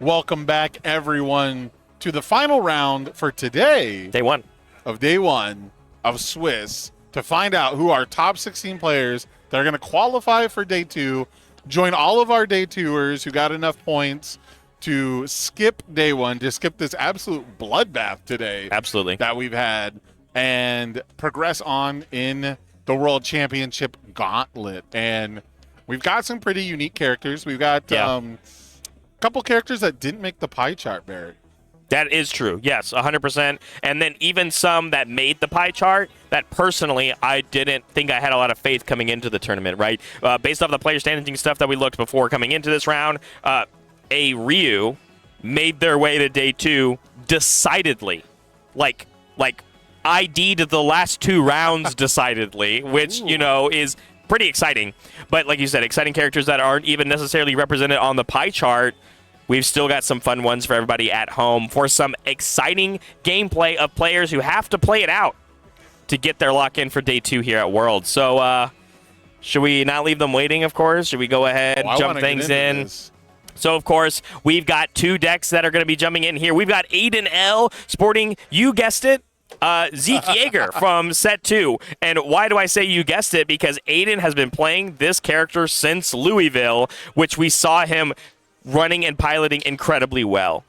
Welcome back, everyone, to the final round for today. Day one of Swiss to find out who our top 16 players that are going to qualify for day two, join all of our day twoers who got enough points to skip day one, to skip this absolute bloodbath today. Absolutely. That we've had, and progress on in the World Championship Gauntlet. And we've got some pretty unique characters. We've got a couple characters that didn't make the pie chart, Barrett. That is true. Yes, 100%. And then even some that made the pie chart that personally I didn't think I had a lot of faith coming into the tournament, right? Based off the player standing stuff that we looked before coming into this round, a Ryu made their way to day two decidedly. Like ID'd the last two rounds decidedly, which, is pretty exciting. But like you said, exciting characters that aren't even necessarily represented on the pie chart. We've still got some fun ones for everybody at home for some exciting gameplay of players who have to play it out to get their lock in for day two here at Worlds. So should we not leave them waiting, of course? Should we go ahead, jump things in? So, of course, we've got two decks that are going to be jumping in here. We've got Aiden L sporting, you guessed it, Zeke Yeager from set 2. And why do I say you guessed it? Because Aiden has been playing this character since Louisville, which we saw him running and piloting incredibly well.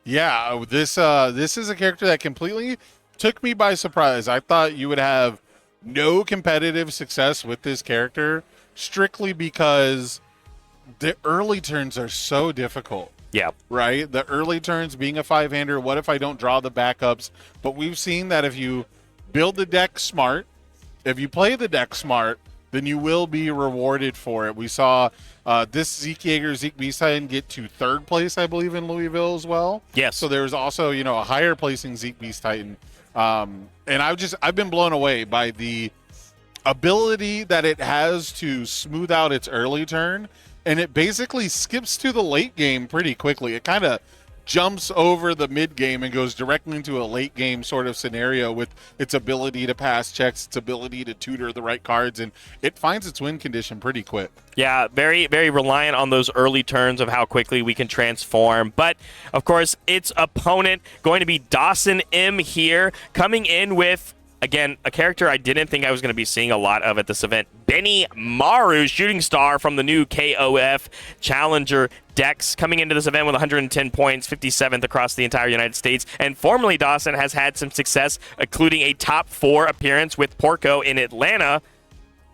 Yeah, this is a character that completely took me by surprise. I thought you would have no competitive success with this character strictly because the early turns are so difficult. Yeah. Right? The early turns being a five-hander, what if I don't draw the backups? But we've seen that if you build the deck smart, if you play the deck smart, then you will be rewarded for it. We saw this Zeke Yeager, Zeke Beasttine get to third place, I believe, in Louisville as well. Yes. So there's also, a higher placing Zeke Beasttine. And I've been blown away by the ability that it has to smooth out its early turn. And it basically skips to the late game pretty quickly. It kind of jumps over the mid game and goes directly into a late game sort of scenario with its ability to pass checks, its ability to tutor the right cards, and it finds its win condition pretty quick. Yeah, very, very reliant on those early turns of how quickly we can transform. But, of course, its opponent going to be Dawson M here, coming in with, again, a character I didn't think I was going to be seeing a lot of at this event. Benimaru, shooting star from the new KOF Challenger decks, coming into this event with 110 points, 57th across the entire United States. And formerly, Dawson has had some success, including a top 4 appearance with Porco in Atlanta,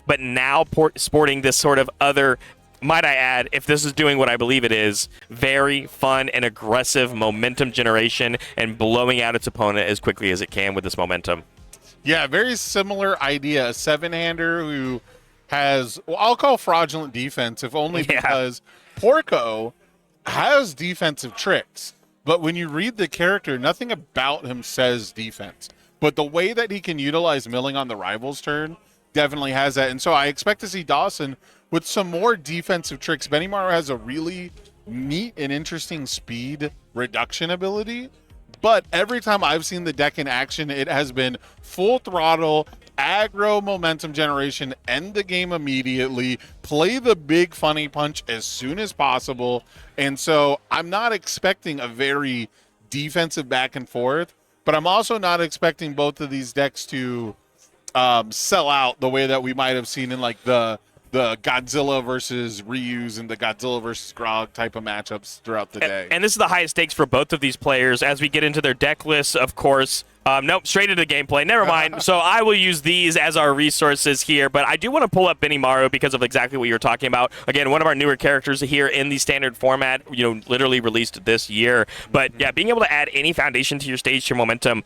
but now sporting this sort of other, might I add, if this is doing what I believe it is, very fun and aggressive momentum generation and blowing out its opponent as quickly as it can with this momentum. Yeah, very similar idea. A seven-hander who has, I'll call fraudulent defense, if only because Porco has defensive tricks. But when you read the character, nothing about him says defense. But the way that he can utilize milling on the rival's turn definitely has that. And so I expect to see Dawson with some more defensive tricks. Benimaru has a really neat and interesting speed reduction ability. But every time I've seen the deck in action, it has been full throttle, aggro momentum generation, end the game immediately, play the big funny punch as soon as possible. And so I'm not expecting a very defensive back and forth, but I'm also not expecting both of these decks to sell out the way that we might have seen in like the Godzilla versus Ryu's and the Godzilla versus Grog type of matchups throughout the day. And this is the highest stakes for both of these players as we get into their deck lists, of course. Nope, straight into gameplay. Never mind. So I will use these as our resources here, but I do want to pull up Benimaru because of exactly what you're talking about. Again, one of our newer characters here in the standard format, literally released this year. But yeah, being able to add any foundation to your stage, to your momentum,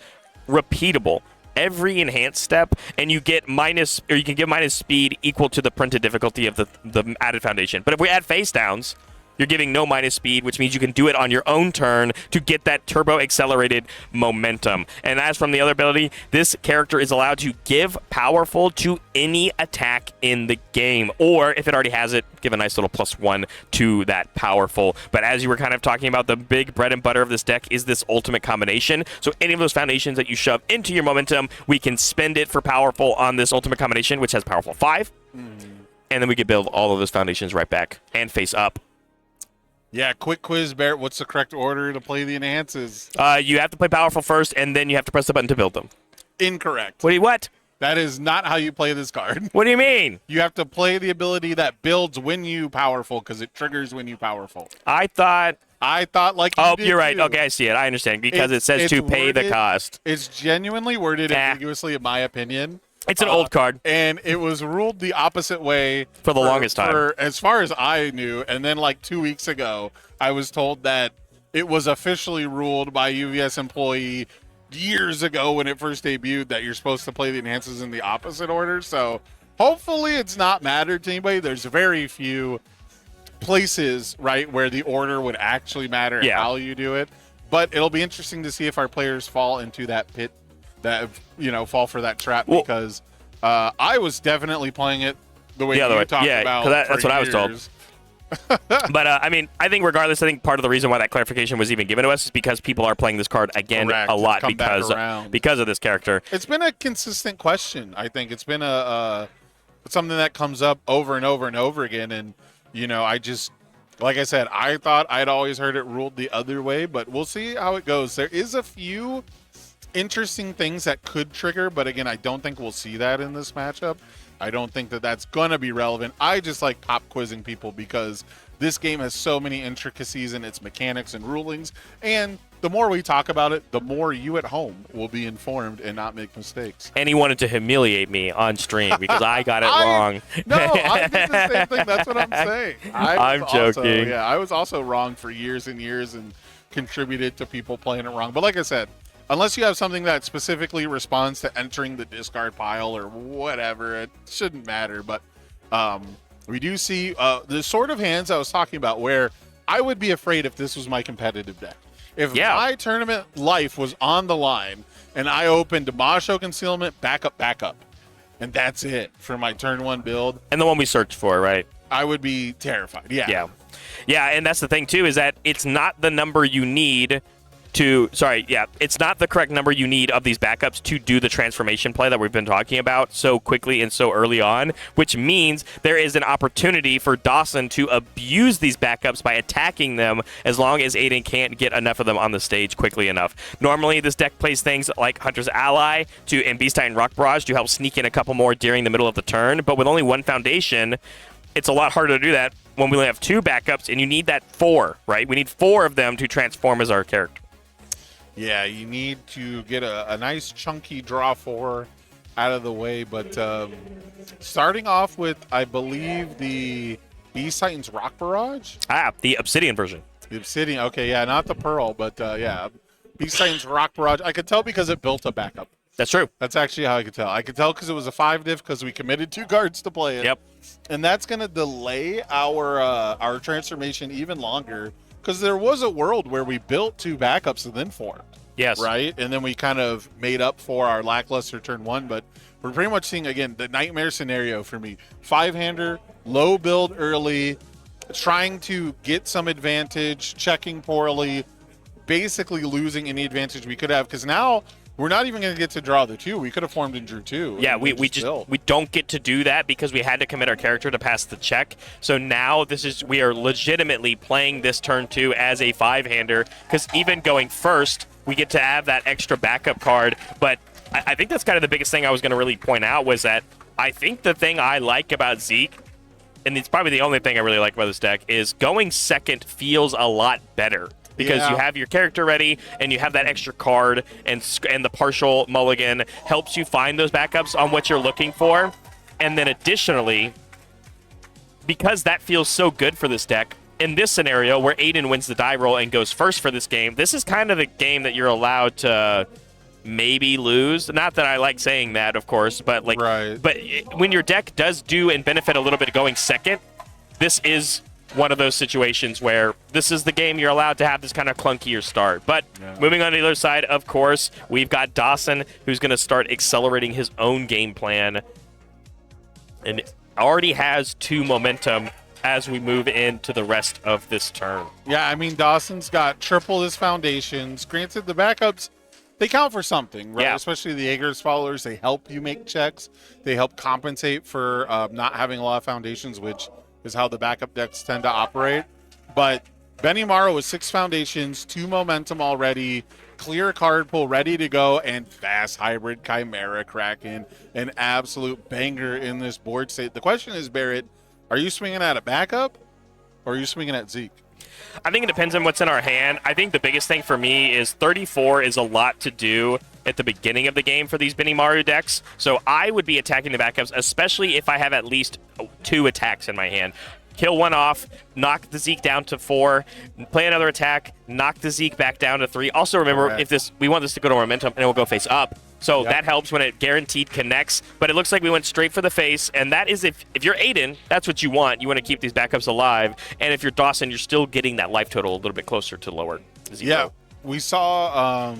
repeatable. Every enhanced step, and you get minus, or you can give minus speed equal to the printed difficulty of the added foundation. But if we add face downs, you're giving no minus speed, which means you can do it on your own turn to get that turbo accelerated momentum. And as from the other ability, this character is allowed to give powerful to any attack in the game, or if it already has it, give a nice little +1 to that powerful. But as you were kind of talking about, the big bread and butter of this deck is this ultimate combination. So any of those foundations that you shove into your momentum, we can spend it for powerful on this ultimate combination, which has powerful 5. And then we could build all of those foundations right back and face up. Yeah, quick quiz, Barrett. What's the correct order to play the enhances? You have to play powerful first, and then you have to press the button to build them. Incorrect. What? That is not how you play this card. What do you mean? You have to play the ability that builds when you powerful because it triggers when you powerful. I thought like you did you're right. too. Okay, I see it. I understand because it says to pay the cost. It's genuinely worded ambiguously, in my opinion. It's an old card. And it was ruled the opposite way for the longest time. As far as I knew. And then like 2 weeks ago, I was told that it was officially ruled by a UVS employee years ago when it first debuted that you're supposed to play the enhances in the opposite order. So hopefully it's not mattered to anybody. There's very few places, right, where the order would actually matter how you do it. But it'll be interesting to see if our players fall into that pit, that fall for that trap, because I was definitely playing it the way you talked about. That's what I was told. But I mean, I think regardless, I think part of the reason why that clarification was even given to us is because people are playing this card again a lot because of this character. It's been a consistent question. I think it's been a something that comes up over and over and over again. And I just, like I said, I thought I'd always heard it ruled the other way, but we'll see how it goes. There is a few interesting things that could trigger, but again, I don't think we'll see that in this matchup. I don't think that that's going to be relevant. I just like pop quizzing people because this game has so many intricacies in its mechanics and rulings, and the more we talk about it, the more you at home will be informed and not make mistakes. And he wanted to humiliate me on stream because I got it wrong. No, I did the same thing. That's what I'm saying. I'm joking. I was also wrong for years and years and contributed to people playing it wrong. But like I said, unless you have something that specifically responds to entering the discard pile or whatever, it shouldn't matter. But we do see the sort of hands I was talking about where I would be afraid if this was my competitive deck. If my tournament life was on the line and I opened Damasho Concealment, backup, and that's it for my turn one build. And the one we searched for, right? I would be terrified. Yeah, and that's the thing, too, is that it's not the number you need it's not the correct number you need of these backups to do the transformation play that we've been talking about so quickly and so early on, which means there is an opportunity for Dawson to abuse these backups by attacking them as long as Aiden can't get enough of them on the stage quickly enough. Normally, this deck plays things like Hunter's Ally and Beast Titan Rock Barrage to help sneak in a couple more during the middle of the turn, but with only one foundation, it's a lot harder to do that when we only have two backups, and you need that 4, right? We need 4 of them to transform as our character. Yeah, you need to get a nice chunky draw 4 out of the way. But starting off with, I believe, the Beast Titans Rock Barrage? The Obsidian version. The Obsidian. Okay, yeah, not the Pearl, but Beast Titans Rock Barrage. I could tell because it built a backup. That's true. That's actually how I could tell. I could tell because it was a 5 diff because we committed 2 cards to play it. Yep. And that's going to delay our transformation even longer. Because there was a world where we built 2 backups and then 4. Yes. Right? And then we kind of made up for our lackluster turn 1. But we're pretty much seeing, again, the nightmare scenario for me. 5-hander, low build early, trying to get some advantage, checking poorly, basically losing any advantage we could have. Because now we're not even going to get to draw the 2. We could have formed and drew 2. Yeah, we don't get to do that because we had to commit our character to pass the check. So now we are legitimately playing this turn 2 as a 5-hander because even going first, we get to have that extra backup card. But I think that's kind of the biggest thing I was going to really point out was that I think the thing I like about Zeke, and it's probably the only thing I really like about this deck, is going second feels a lot better. Because you have your character ready, and you have that extra card, and the partial mulligan helps you find those backups on what you're looking for. And then additionally, because that feels so good for this deck, in this scenario where Aiden wins the die roll and goes first for this game, this is kind of the game that you're allowed to maybe lose. Not that I like saying that, of course, but when your deck does do and benefit a little bit going second, this is one of those situations where this is the game you're allowed to have this kind of clunkier start. But moving on to the other side, of course, we've got Dawson, who's going to start accelerating his own game plan and already has 2 momentum as we move into the rest of this turn. Yeah, I mean, Dawson's got triple his foundations. Granted, the backups, they count for something, right? Yeah. Especially the Yeager's followers. They help you make checks. They help compensate for not having a lot of foundations, which is how the backup decks tend to operate. But Benimaru with 6 foundations, 2 momentum already, clear card pool ready to go, and fast hybrid Chimera Kraken. An absolute banger in this board state. The question is, Barrett, are you swinging at a backup or are you swinging at Zeke? I think it depends on what's in our hand. I think the biggest thing for me is 34 is a lot to do at the beginning of the game for these Benimaru decks. So I would be attacking the backups, especially if I have at least 2 attacks in my hand. Kill one off, knock the Zeke down to 4, play another attack, knock the Zeke back down to 3. Also remember, if we want this to go to momentum, and it will go face up. So that helps when it guaranteed connects. But it looks like we went straight for the face, and that is if you're Aiden, that's what you want. You want to keep these backups alive. And if you're Dawson, you're still getting that life total a little bit closer to lower. Yeah, we saw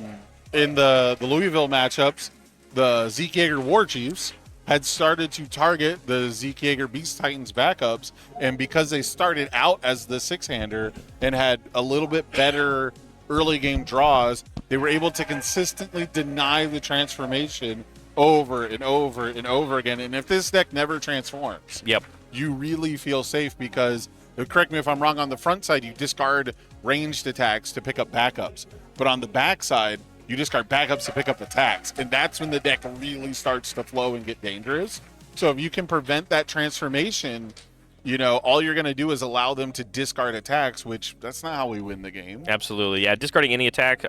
in the Louisville matchups, the Zeke Yeager War Chiefs had started to target the Zeke Yeager Beast Titans backups, and because they started out as the 6-hander and had a little bit better early game draws, they were able to consistently deny the transformation over and over and over again. And if this deck never transforms, you really feel safe because, correct me if I'm wrong, on the front side, you discard ranged attacks to pick up backups. But on the back side, you discard backups to pick up attacks. And that's when the deck really starts to flow and get dangerous. So if you can prevent that transformation, you know, all you're going to do is allow them to discard attacks, which that's not how we win the game. Absolutely. Yeah, discarding any attack,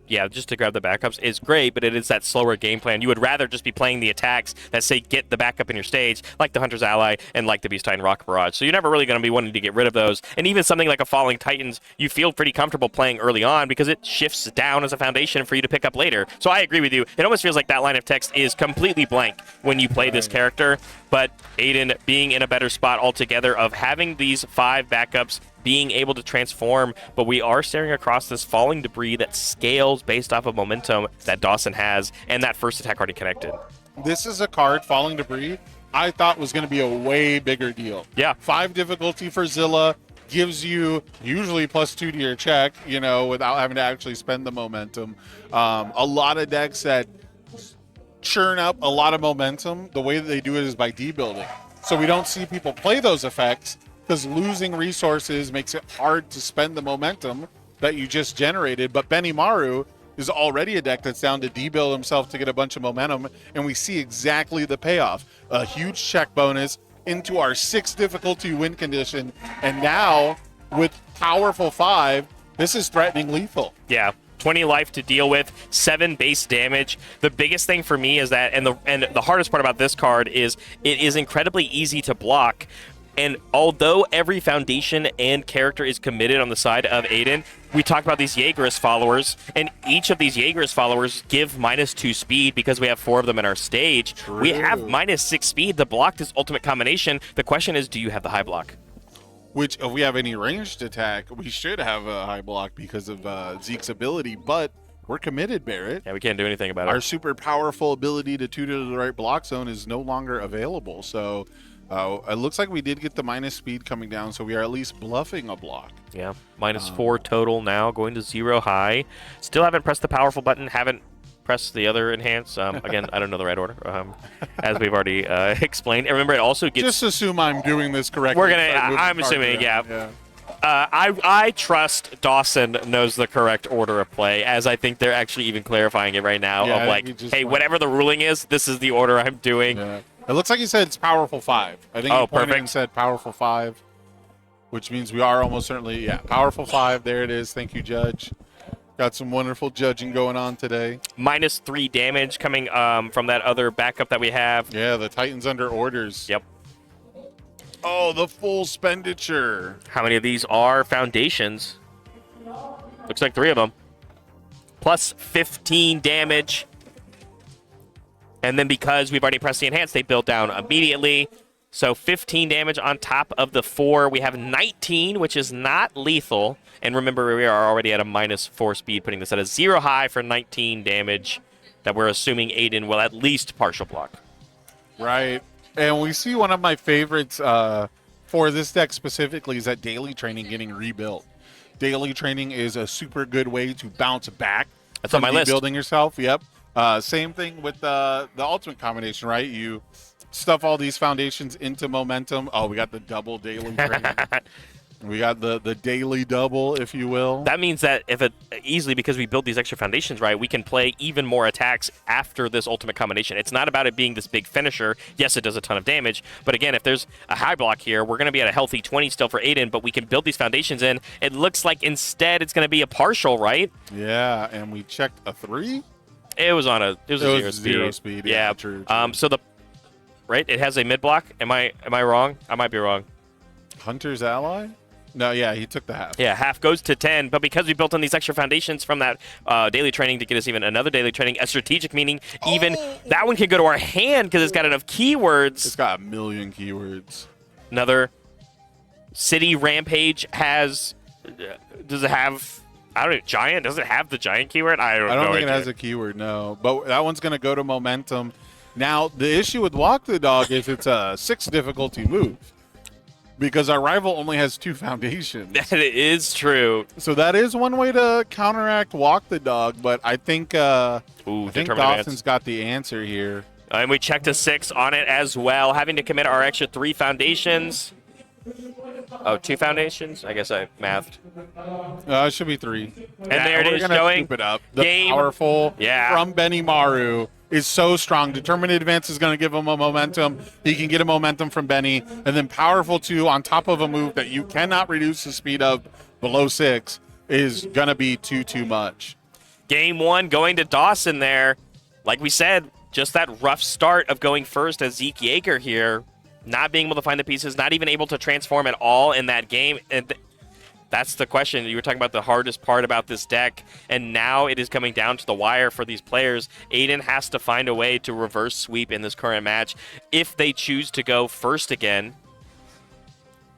just to grab the backups is great, but it is that slower game plan. You would rather just be playing the attacks that say get the backup in your stage, like the Hunter's Ally and like the Beast Titan Rock Barrage. So you're never really going to be wanting to get rid of those. And even something like a Falling Titans, you feel pretty comfortable playing early on because it shifts down as a foundation for you to pick up later. So I agree with you. It almost feels like that line of text is completely blank when you play this character. But Aiden being in a better spot altogether of having these 5 backups, being able to transform, but we are staring across this falling debris that scales based off of momentum that Dawson has, and that first attack already connected. This is a card, Falling Debris, I thought was going to be a way bigger deal. Yeah. 5 difficulty for Zilla gives you usually +2 to your check, you know, without having to actually spend the momentum. A lot of decks that churn up a lot of momentum, the way that they do it is by debuilding. So we don't see people play those effects because losing resources makes it hard to spend the momentum that you just generated. But Benimaru is already a deck that's down to debuild himself to get a bunch of momentum, and we see exactly the payoff. A huge check bonus into our 6 difficulty win condition, and now with powerful 5, this is threatening lethal. Yeah. 20 life to deal with, 7 base damage. The biggest thing for me is that, and the hardest part about this card is it is incredibly easy to block. And although every foundation and character is committed on the side of Aiden, we talked about these Yeagerist followers, and each of these Yeagerist followers give -2 speed because we have 4 of them in our stage. True. We have -6 speed to block this ultimate combination. The question is, do you have the high block? Which, if we have any ranged attack, we should have a high block because of Zeke's ability, but we're committed, Barrett. Yeah, we can't do anything about it. Our super powerful ability to tutor to the right block zone is no longer available, so it looks like we did get the minus speed coming down, so we are at least bluffing a block. Yeah, -4 total now, going to 0 high. Still haven't pressed the powerful button, haven't pressed the other enhance. Again, I don't know the right order, as we've already explained. And remember, it also gets... Just assume I'm doing this correctly. We're going to... I'm assuming, yeah. I trust Dawson knows the correct order of play, as I think they're actually even clarifying it right now, of like, hey, whatever the ruling is, this is the order I'm doing. Yeah. It looks like he said it's powerful 5. I think he pointed perfect. and said powerful 5, which means we are almost certainly, powerful 5. There it is. Thank you, Judge. Got some wonderful judging going on today. -3 damage coming from that other backup that we have. Yeah, the Titans under orders. Yep. Oh, the full expenditure. How many of these are foundations? Looks like 3 of them. Plus 15 damage. And then because we've already pressed the enhance, they build down immediately. So 15 damage on top of the 4. We have 19, which is not lethal. And remember, we are already at a -4 speed, putting this at a 0 high for 19 damage that we're assuming Aiden will at least partial block. Right. And we see one of my favorites for this deck specifically is that daily training getting rebuilt. Daily training is a super good way to bounce back. That's on my list. Rebuilding yourself. Yep. Same thing with the ultimate combination, right? You stuff all these foundations into momentum. Oh, we got the double daily training. We got the daily double, if you will. That means that if it easily, because we build these extra foundations right, we can play even more attacks after this ultimate combination. It's not about it being this big finisher. Yes, it does a ton of damage, but again, if there's a high block here, we're going to be at a healthy 20 still for Aiden, but we can build these foundations in. It looks like instead it's going to be a partial, right? Yeah, and we checked a 3. It was on a zero speed. Yeah. True. So it has a mid block. Am I wrong? I might be wrong. Hunter's ally? No, yeah, he took the half. Yeah, half goes to 10, but because we built on these extra foundations from that daily training to get us even another daily training, a strategic meaning, even that one can go to our hand because it's got enough keywords. It's got a million keywords. Another city rampage does it have, I don't know, giant? Does it have the giant keyword? I don't think it has a keyword, no. But that one's going to go to momentum. Now, the issue with Walk the Dog is it's a 6 difficulty move. Because our rival only has 2 foundations. That is true. So that is one way to counteract Walk the Dog, but I think Dawson's got the answer here. And we checked a 6 on it as well, having to commit our extra 3 foundations. Oh, 2 foundations? I guess I mathed. It should be 3. And there it is, showing it up. The game. Powerful Yeah. from Benimaru is so strong. Determined Advance is going to give him a momentum. He can get a momentum from Benny. And then Powerful 2 on top of a move that you cannot reduce the speed of below 6 is going to be too much. Game 1 going to Dawson there. Like we said, just that rough start of going first as Zeke Yeager here. Not being able to find the pieces, not even able to transform at all in that game. And that's the question. You were talking about the hardest part about this deck, and now it is coming down to the wire for these players. Aiden has to find a way to reverse sweep in this current match if they choose to go first again.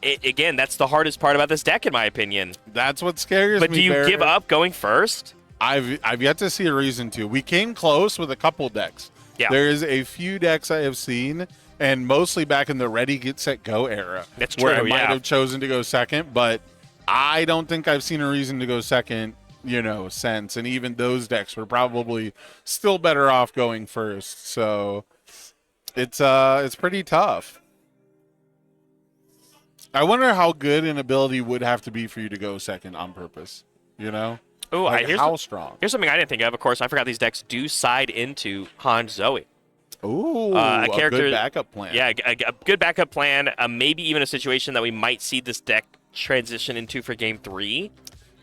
Again, that's the hardest part about this deck, in my opinion. That's what scares me. But do you give up going first? I've yet to see a reason to. We came close with a couple decks. Yeah. There is a few decks I have seen, and mostly back in the ready, get, set, go era. That's true, where I might have chosen to go second, but I don't think I've seen a reason to go second, since. And even those decks were probably still better off going first. So it's pretty tough. I wonder how good an ability would have to be for you to go second on purpose, Oh, how strong? Here's something I didn't think of. Of course, I forgot these decks do side into Han Zoe. Ooh, a character, good backup plan. Yeah, a good backup plan. Maybe even a situation that we might see this deck transition into for Game 3.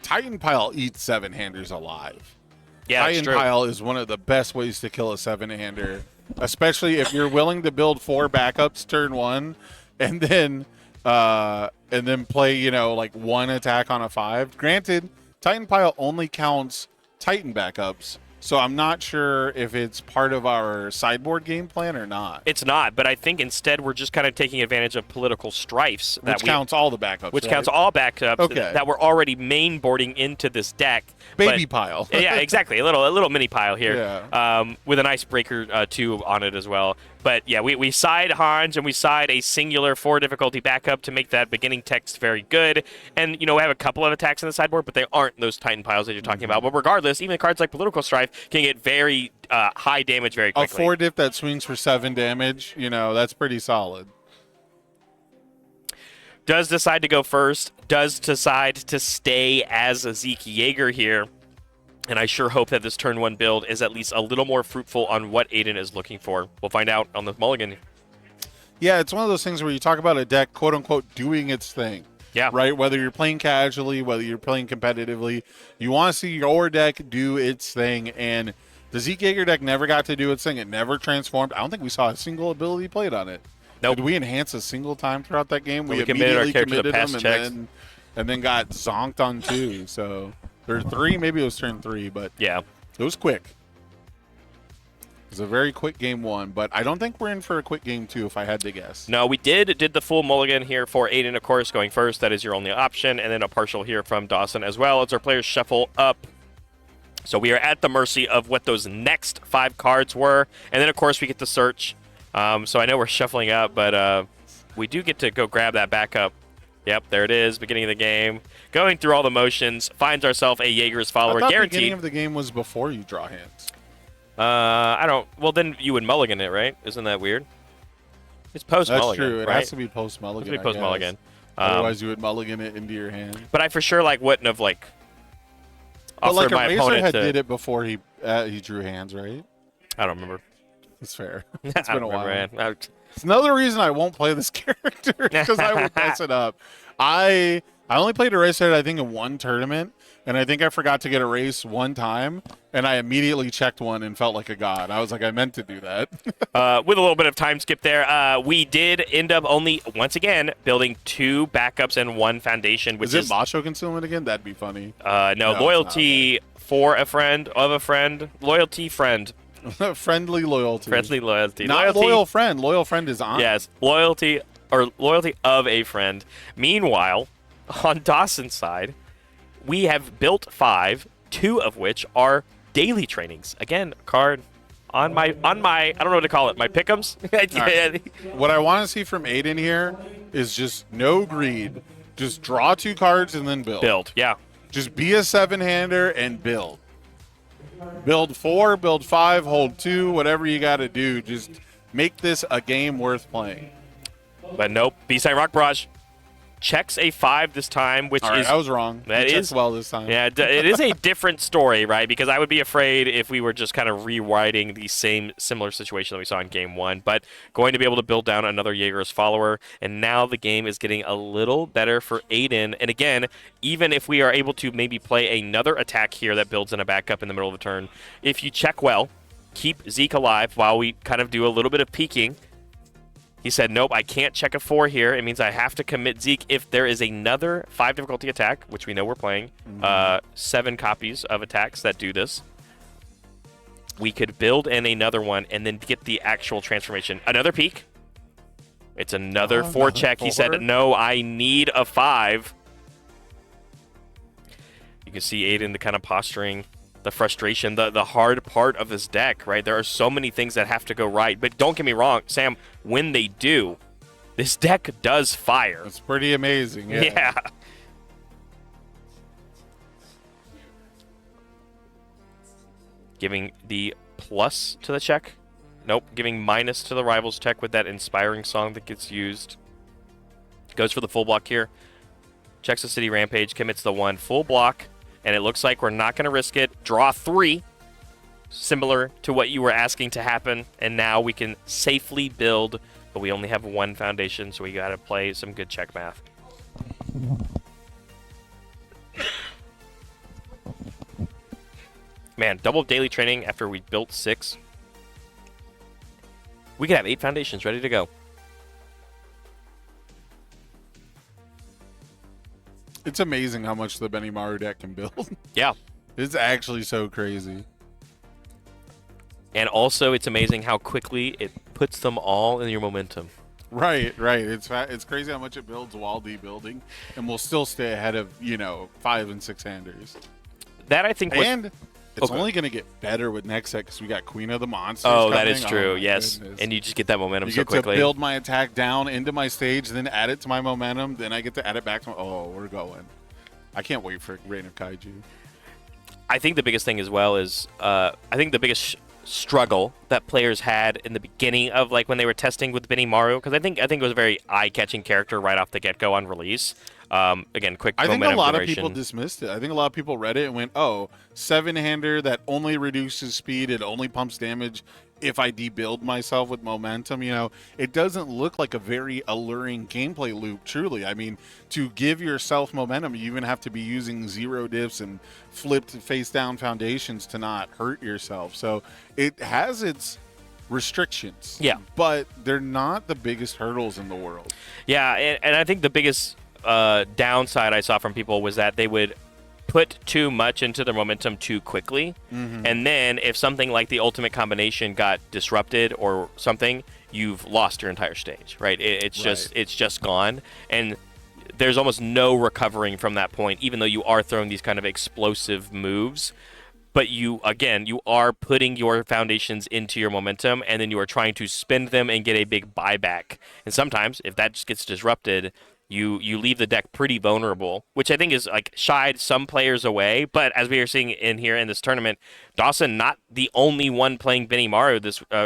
Titan Pile eats 7-handers alive. Yeah, Titan Pile is one of the best ways to kill a 7-hander, especially if you're willing to build 4 backups turn 1, and then play like 1 attack on a 5. Granted, Titan Pile only counts Titan backups. So I'm not sure if it's part of our sideboard game plan or not. It's not, but I think instead we're just kind of taking advantage of political strifes. Which counts all the backups, Which right? counts all backups that we're already mainboarding into this deck. Baby pile. Yeah, exactly. A little mini pile here. Yeah. With an icebreaker 2 on it as well. But yeah, we side Hans and we side a singular 4 difficulty backup to make that beginning text very good. And, we have a couple of attacks on the sideboard, but they aren't those Titan piles that you're talking about. But regardless, even cards like Political Strife can get very high damage very quickly. A 4 diff that swings for 7 damage, that's pretty solid. Does decide to go first, does decide to stay as a Zeke Yeager here. And I sure hope that this turn 1 build is at least a little more fruitful on what Aiden is looking for. We'll find out on the mulligan. Yeah, it's one of those things where you talk about a deck, quote-unquote, doing its thing. Yeah. Right? Whether you're playing casually, whether you're playing competitively, you want to see your deck do its thing. And the Zeke Yeager deck never got to do its thing. It never transformed. I don't think we saw a single ability played on it. Nope. Did we enhance a single time throughout that game? We committed our character to pass checks. And then got zonked on 2. So... or 3, maybe it was turn 3, but yeah, it was quick. It was a very quick game 1, but I don't think we're in for a quick game 2 if I had to guess. No, we did the full mulligan here for Aiden, of course, going first. That is your only option, and then a partial here from Dawson as well as our players shuffle up. So we are at the mercy of what those next 5 cards were, and then, of course, we get to search. So I know we're shuffling up, but we do get to go grab that backup. Yep, there it is, beginning of the game. Going through all the motions, finds ourselves a Yeager's follower, I thought guaranteed. The beginning of the game was before you draw hands. I don't. Well, then you would mulligan it, right? Isn't that weird? It's post mulligan. That's true. It right? has to be post mulligan. Post mulligan. Otherwise, you would mulligan it into your hand. But I for sure wouldn't have But offered my opponent to. did it before he drew hands, right? I don't remember. That's fair. It's It's been a while. Man. It's another reason I won't play this character because I would mess it up. I only played Eraserhead, I think, in one tournament, and I think I forgot to get erased one time, and I immediately checked one and felt like a god. I was like, I meant to do that. With a little bit of time skip there, we did end up only, once again, building 2 backups and 1 foundation. Which is it Macho Concealment again? That'd be funny. No, loyalty for a friend, of a friend, loyalty friend. Friendly loyalty. Friendly loyalty. Not loyal friend. Loyal friend is on. Yes, loyalty of a friend. Meanwhile, on Dawson's side, we have built 5, 2 of which are daily trainings. Again, card on my I don't know what to call it, my pick'ems. Right. What I want to see from Aiden here is just no greed. Just draw 2 cards and then build. Yeah. Just be a 7-hander and build. Build 4, build 5, hold 2, whatever you got to do. Just make this a game worth playing. But nope. B-Side Rock Barrage checks a 5 this time, which I was wrong. That is well this time. Yeah, it is a different story, right? Because I would be afraid if we were just kind of rewriting the similar situation that we saw in Game 1. But going to be able to build down another Yeager's follower, and now the game is getting a little better for Aiden. And again, even if we are able to maybe play another attack here that builds in a backup in the middle of the turn, if you check well, keep Zeke alive while we kind of do a little bit of peeking. He said, nope, I can't check a 4 here. It means I have to commit Zeke. If there is another 5 difficulty attack, which we know we're playing, 7 copies of attacks that do this, we could build in another one and then get the actual transformation. Another peek. It's another 4 check. 4? He said, no, I need a 5. You can see Aiden the kind of posturing, the frustration, the hard part of this deck, right? There are so many things that have to go right. But don't get me wrong, Sam, when they do, this deck does fire. It's pretty amazing. Yeah. Giving the plus to the check. Nope. Giving minus to the rival's check with that inspiring song that gets used. Goes for the full block here. Checks the City Rampage, commits the 1 full block. And it looks like we're not going to risk it. Draw 3, similar to what you were asking to happen. And now we can safely build, but we only have 1 foundation, so we got to play some good check math. Man, double daily training after we built 6. We could have 8 foundations ready to go. It's amazing how much the Benimaru deck can build. Yeah. It's actually so crazy. And also, it's amazing how quickly it puts them all in your momentum. Right. It's crazy how much it builds while debuilding, and we'll still stay ahead of 5 and 6-handers. That I think. And it's only going to get better with next set because we got Queen of the Monsters. Oh, coming. that is true. Yes, Goodness. and you just get that momentum you so get quickly. to build my attack down into my stage, then add it to my momentum, then I get to add it back to my. Oh, we're going. I can't wait for Reign of Kaiju. I think the biggest thing as well is I think the biggest struggle that players had in the beginning of when they were testing with Benimaru, because I think it was a very eye-catching character right off the get-go on release. Again, quick I think momentum a lot generation. of people dismissed it. I think a lot of people read it and went, oh, 7-hander that only reduces speed, it only pumps damage if I debuild myself with momentum. It doesn't look like a very alluring gameplay loop, truly. I mean, to give yourself momentum, you even have to be using 0 diffs and flipped face-down foundations to not hurt yourself. So it has its restrictions. Yeah. But they're not the biggest hurdles in the world. Yeah, and I think the biggest downside I saw from people was that they would put too much into their momentum too quickly, and then if something like the ultimate combination got disrupted or something, you've lost your entire stage, right? It's just gone, and there's almost no recovering from that point, even though you are throwing these kind of explosive moves. But you are putting your foundations into your momentum, and then you are trying to spend them and get a big buyback. And sometimes, if that just gets disrupted, you leave the deck pretty vulnerable, which I think is shied some players away. But as we are seeing in this tournament, Dawson not the only one playing Benimaru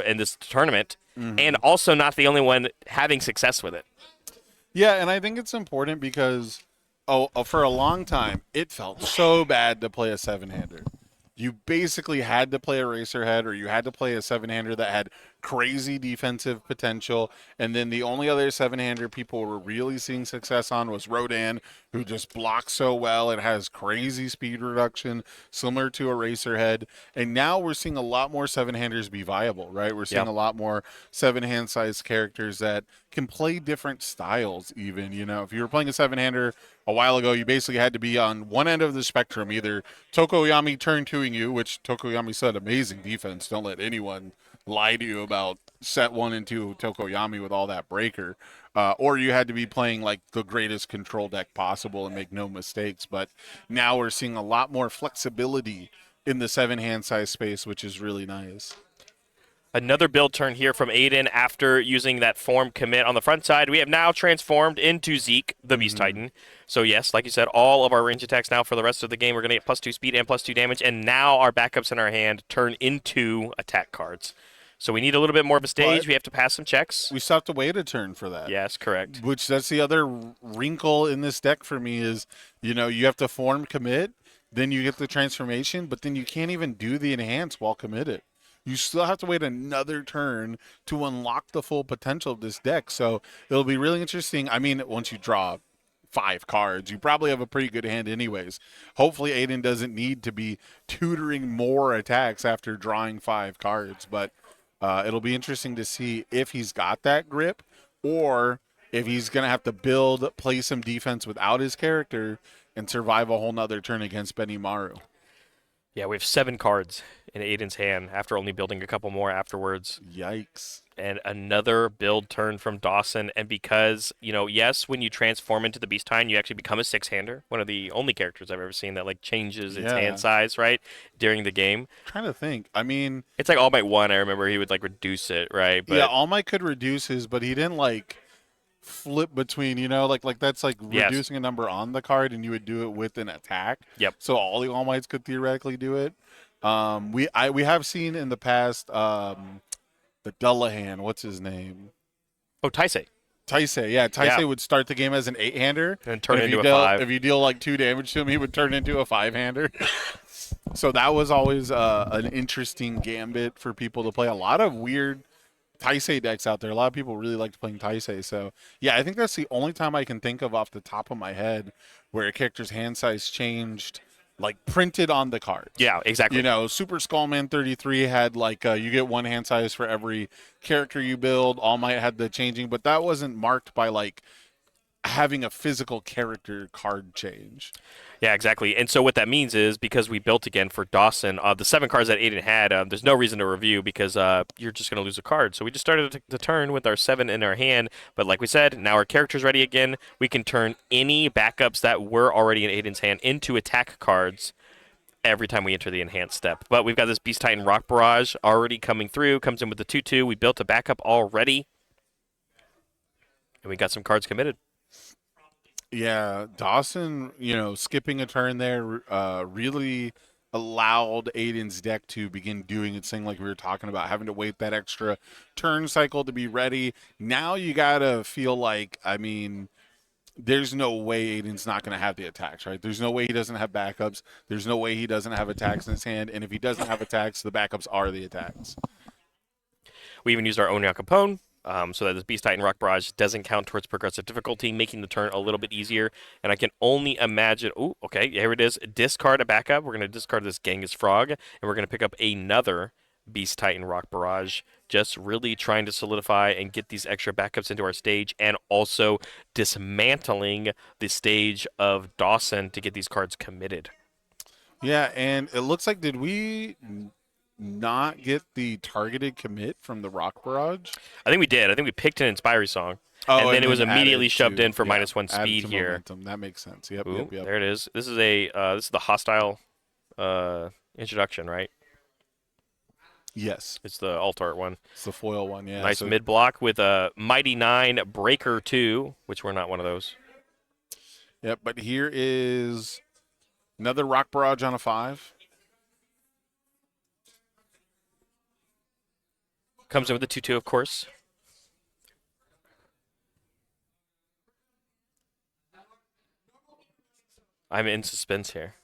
in this tournament, and also not the only one having success with it. Yeah, and I think it's important because for a long time it felt so bad to play a seven-hander. You basically had to play a racerhead or you had to play a seven-hander that had crazy defensive potential, and then the only other seven-hander people were really seeing success on was Rodan, who just blocks so well and has crazy speed reduction similar to a racerhead. And now we're seeing a lot more seven-handers be viable, right? We're seeing Yeah. a lot more seven-hand sized characters that can play different styles even. If you were playing a seven-hander a while ago, you basically had to be on one end of the spectrum, either Tokoyami turn twoing you, which Tokoyami said amazing defense. Don't let anyone lie to you about set 1 and 2 Tokoyami with all that breaker. Or you had to be playing like the greatest control deck possible and make no mistakes. But now we're seeing a lot more flexibility in the seven-hand size space, which is really nice. Another build turn here from Aiden after using that form commit on the front side. We have now transformed into Zeke, the Beast Titan. So yes, like you said, all of our range attacks now for the rest of the game, we're going to get +2 speed and +2 damage, and now our backups in our hand turn into attack cards. So we need a little bit more of a stage. But we have to pass some checks. we still have to wait a turn for that. Yes, correct. Which that's the other wrinkle in this deck for me is, you have to form commit, then you get the transformation, but then you can't even do the enhance while committed. You still have to wait another turn to unlock the full potential of this deck. So it'll be really interesting. I mean, once you draw 5 cards, you probably have a pretty good hand anyways. Hopefully Aiden doesn't need to be tutoring more attacks after drawing 5 cards, but it'll be interesting to see if he's got that grip or if he's going to have to play some defense without his character and survive a whole nother turn against Benimaru. Yeah, we have 7 cards in Aiden's hand after only building a couple more afterwards. Yikes. And another build turn from Dawson. And because, yes, when you transform into the Beast Titan, you actually become a 6-hander. One of the only characters I've ever seen that changes its hand size, right, during the game. I'm trying to think. I mean, it's like All Might 1. I remember he would reduce it, right? But yeah, All Might could reduce his, but he didn't flip between, that's reducing a number on the card, and you would do it with an attack. Yep. So all the All Mights could theoretically do it. We have seen in the past the Dullahan, what's his name? Oh, Taisei. Yeah. Taisei would start the game as an 8-hander and turn into a 5. If you deal 2 damage to him, he would turn into a 5-hander. So that was always an interesting gambit for people to play. A lot of weird Taisei decks out there. A lot of people really liked playing Taisei. So yeah, I think that's the only time I can think of off the top of my head where a character's hand size changed, printed on the card. Yeah, exactly. Super Skullman 33 had you get 1 hand size for every character you build. All Might had the changing, but that wasn't marked by having a physical character card change. Yeah, exactly. And so what that means is, because we built again for Dawson, the 7 cards that Aiden had, there's no reason to review because you're just going to lose a card. So we just started the turn with our 7 in our hand. But like we said, now our character's ready again. We can turn any backups that were already in Aiden's hand into attack cards every time we enter the enhanced step. But we've got this Beast Titan Rock Barrage already coming through. Comes in with the 2/2. We built a backup already. And we got some cards committed. Yeah, Dawson, skipping a turn there really allowed Aiden's deck to begin doing its thing like we were talking about, having to wait that extra turn cycle to be ready. Now you got to feel there's no way Aiden's not going to have the attacks, right? There's no way he doesn't have backups. There's no way he doesn't have attacks in his hand. And if he doesn't have attacks, the backups are the attacks. We even used our own Capone. So that this Beast Titan Rock Barrage doesn't count towards progressive difficulty, making the turn a little bit easier. And I can only imagine... Oh, okay, here it is. Discard a backup. We're going to discard this Genghis Frog, and we're going to pick up another Beast Titan Rock Barrage. Just really trying to solidify and get these extra backups into our stage, and also dismantling the stage of Dawson to get these cards committed. Yeah, and it looks like, did we not get the targeted commit from the Rock Barrage? I think we did. I think we picked an Inspiring Song. And then it was immediately shoved in for -1 speed here. Momentum. That makes sense. Yep. There it is. This is the hostile introduction, right? Yes. It's the alt art one. It's the foil one, yeah. Nice mid block with a Mighty 9 Breaker 2, which we're not one of those. Yep, but here is another Rock Barrage on a 5. Comes in with the 2/2, of course. I'm in suspense here.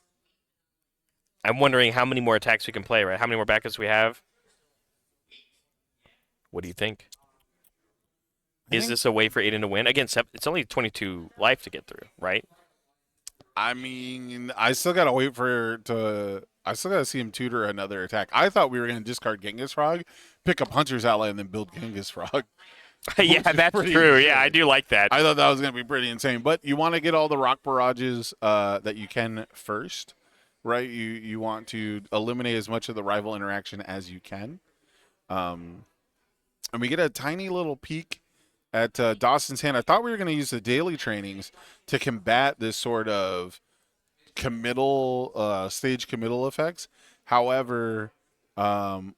I'm wondering how many more attacks we can play, right? How many more backups we have? What do you think? Is this a way for Aiden to win? Again, it's only 22 life to get through, right? I mean, I still gotta wait for to. I still gotta see him tutor another attack. I thought we were gonna discard Genghis Frog, pick up Hunter's Ally, and then build Genghis Frog. Yeah, that's true. Insane. Yeah, I do like that. I thought that was gonna be pretty insane. But you want to get all the rock barrages that you can first, right? You want to eliminate as much of the rival interaction as you can. And we get a tiny little peek at Dawson's hand. I thought we were going to use the daily trainings to combat this sort of committal, stage committal effects. However,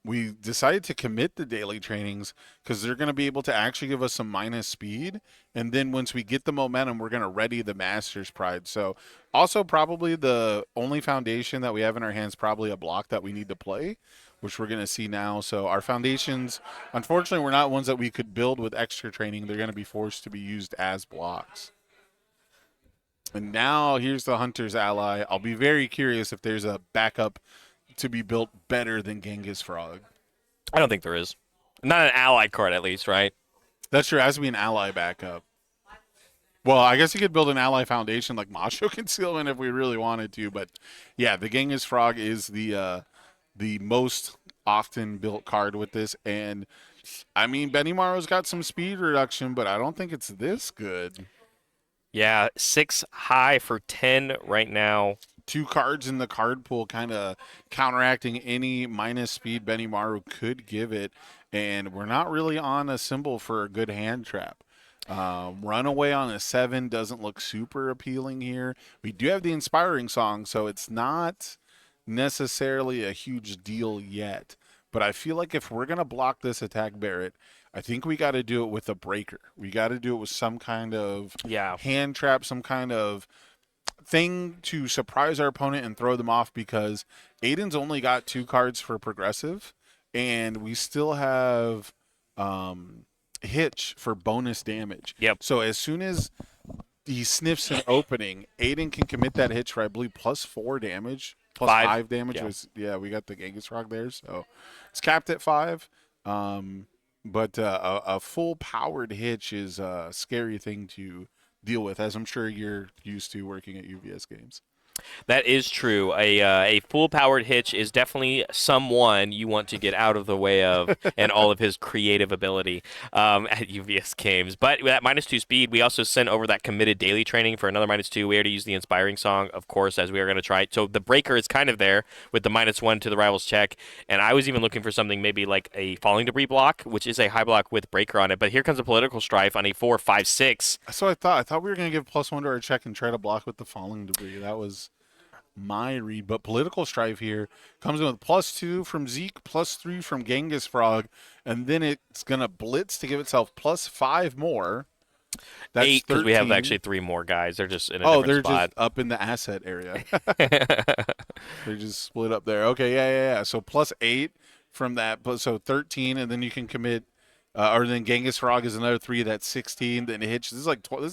we decided to commit the daily trainings because they're going to be able to actually give us some minus speed. And then once we get the momentum, we're going to ready the Master's Pride. So also probably the only foundation that we have in our hands, probably a block that we need to play, which we're going to see now. So our foundations, unfortunately, were not ones that we could build with extra training. They're going to be forced to be used as blocks. And now here's the Hunter's Ally. I'll be very curious if there's a backup to be built better than Genghis Frog. I don't think there is. Not an ally card, at least, right? That's true. It has to be an ally backup. Well, I guess you could build an ally foundation like Macho Concealment if we really wanted to. But, yeah, the Genghis Frog is the most often built card with this. And, I mean, Benimaru's got some speed reduction, but I don't think it's this good. Yeah, 6 high for 10 right now. 2 cards in the card pool kind of counteracting any minus speed Benimaru could give it. And we're not really on a symbol for a good hand trap. Runaway on a 7 doesn't look super appealing here. We do have the Inspiring Song, so it's not necessarily a huge deal yet. But I feel like if we're going to block this attack Barrett, I think we got to do it with a breaker. We got to do it with some kind of hand trap, some kind of thing to surprise our opponent and throw them off, because Aiden's only got 2 cards for progressive, and we still have Hitch for bonus damage. Yep. So as soon as he sniffs an opening, Aiden can commit that Hitch for, I believe, plus 4 damage. Plus 5 damage. Yeah. We got the Genghis Frog there, so it's capped at 5. But a full powered Hitch is a scary thing to deal with, as I'm sure you're used to working at UVS games. That is true. A full-powered Hitch is definitely someone you want to get out of the way of and all of his creative ability at UVS games. But with that -2 speed, we also sent over that committed daily training for another -2. We already used the Inspiring Song, of course, as we are going to try. So the breaker is kind of there with the -1 to the rival's check. And I was even looking for something maybe like a Falling Debris block, which is a high block with breaker on it. But here comes a Political Strife on a 4, 5, 6. So I thought we were going to give +1 to our check and try to block with the Falling Debris. That was my read. But Political Strife here comes in with +2 from Zeke, +3 from Genghis Frog, and then it's going to blitz to give itself +5 more. That's 8, because we have actually 3 more guys. They're just in a different they're spot. Just up in the asset area. They're just split up there. Okay, yeah. So +8 from that. So 13, and then you can commit or then Genghis Frog is another 3. That's 16. Then Hitch. This is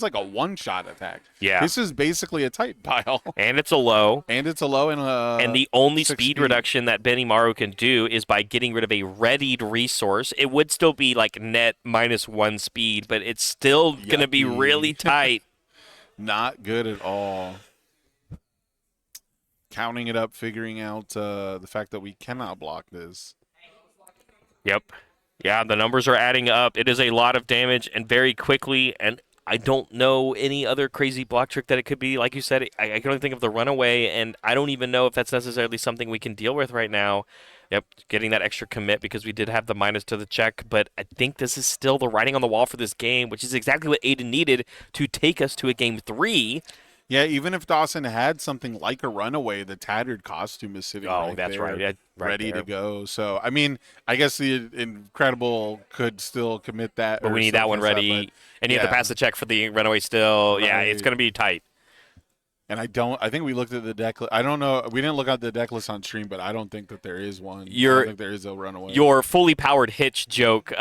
like a one-shot attack. Yeah. This is basically a Titan pile. And it's a low. And the only speed reduction that Benimaru can do is by getting rid of a readied resource. It would still be like net -1 speed, but it's still going to be really tight. Not good at all. Counting it up, figuring out the fact that we cannot block this. Yep. Yeah, the numbers are adding up. It is a lot of damage, and very quickly, and I don't know any other crazy block trick that it could be. Like you said, I can only think of the Runaway, and I don't even know if that's necessarily something we can deal with right now. Yep, getting that extra commit because we did have the minus to the check, but I think this is still the writing on the wall for this game, which is exactly what Aiden needed to take us to a game 3. Yeah, even if Dawson had something like a Runaway, the tattered costume is sitting ready to go. So, I mean, I guess the Incredible could still commit that. But we need that one ready, and you have to pass the check for the Runaway still. Right. Yeah, it's going to be tight. And I think we looked at the deck. I don't know. We didn't look at the deck list on stream, but I don't think that there is one. I don't think there is a runaway. Your fully powered Hitch joke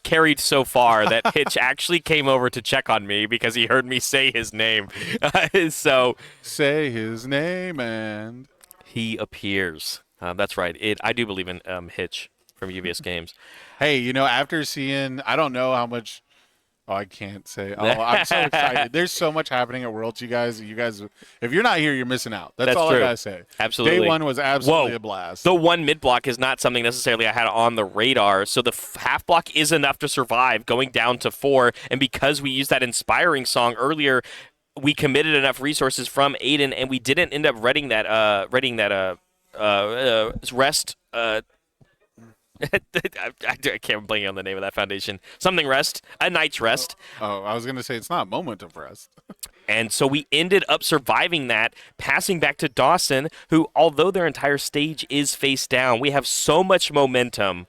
carried so far that Hitch actually came over to check on me because he heard me say his name. So say his name and he appears. That's right. I do believe in Hitch from UVS Games. Hey, after seeing, I don't know how much. Oh, I can't say. Oh, I'm so excited. There's so much happening at Worlds, you guys. If you're not here, you're missing out. That's all true. I gotta say. Absolutely. Day one was absolutely a blast. The one mid block is not something necessarily I had on the radar. So the half block is enough to survive going down to 4. And because we used that inspiring song earlier, we committed enough resources from Aiden, and we didn't end up reading that rest. I can't blank on the name of that foundation. Something rest, a night's rest. Oh, I was going to say it's not a moment of rest. And so we ended up surviving that, passing back to Dawson, who, although their entire stage is face down, we have so much momentum,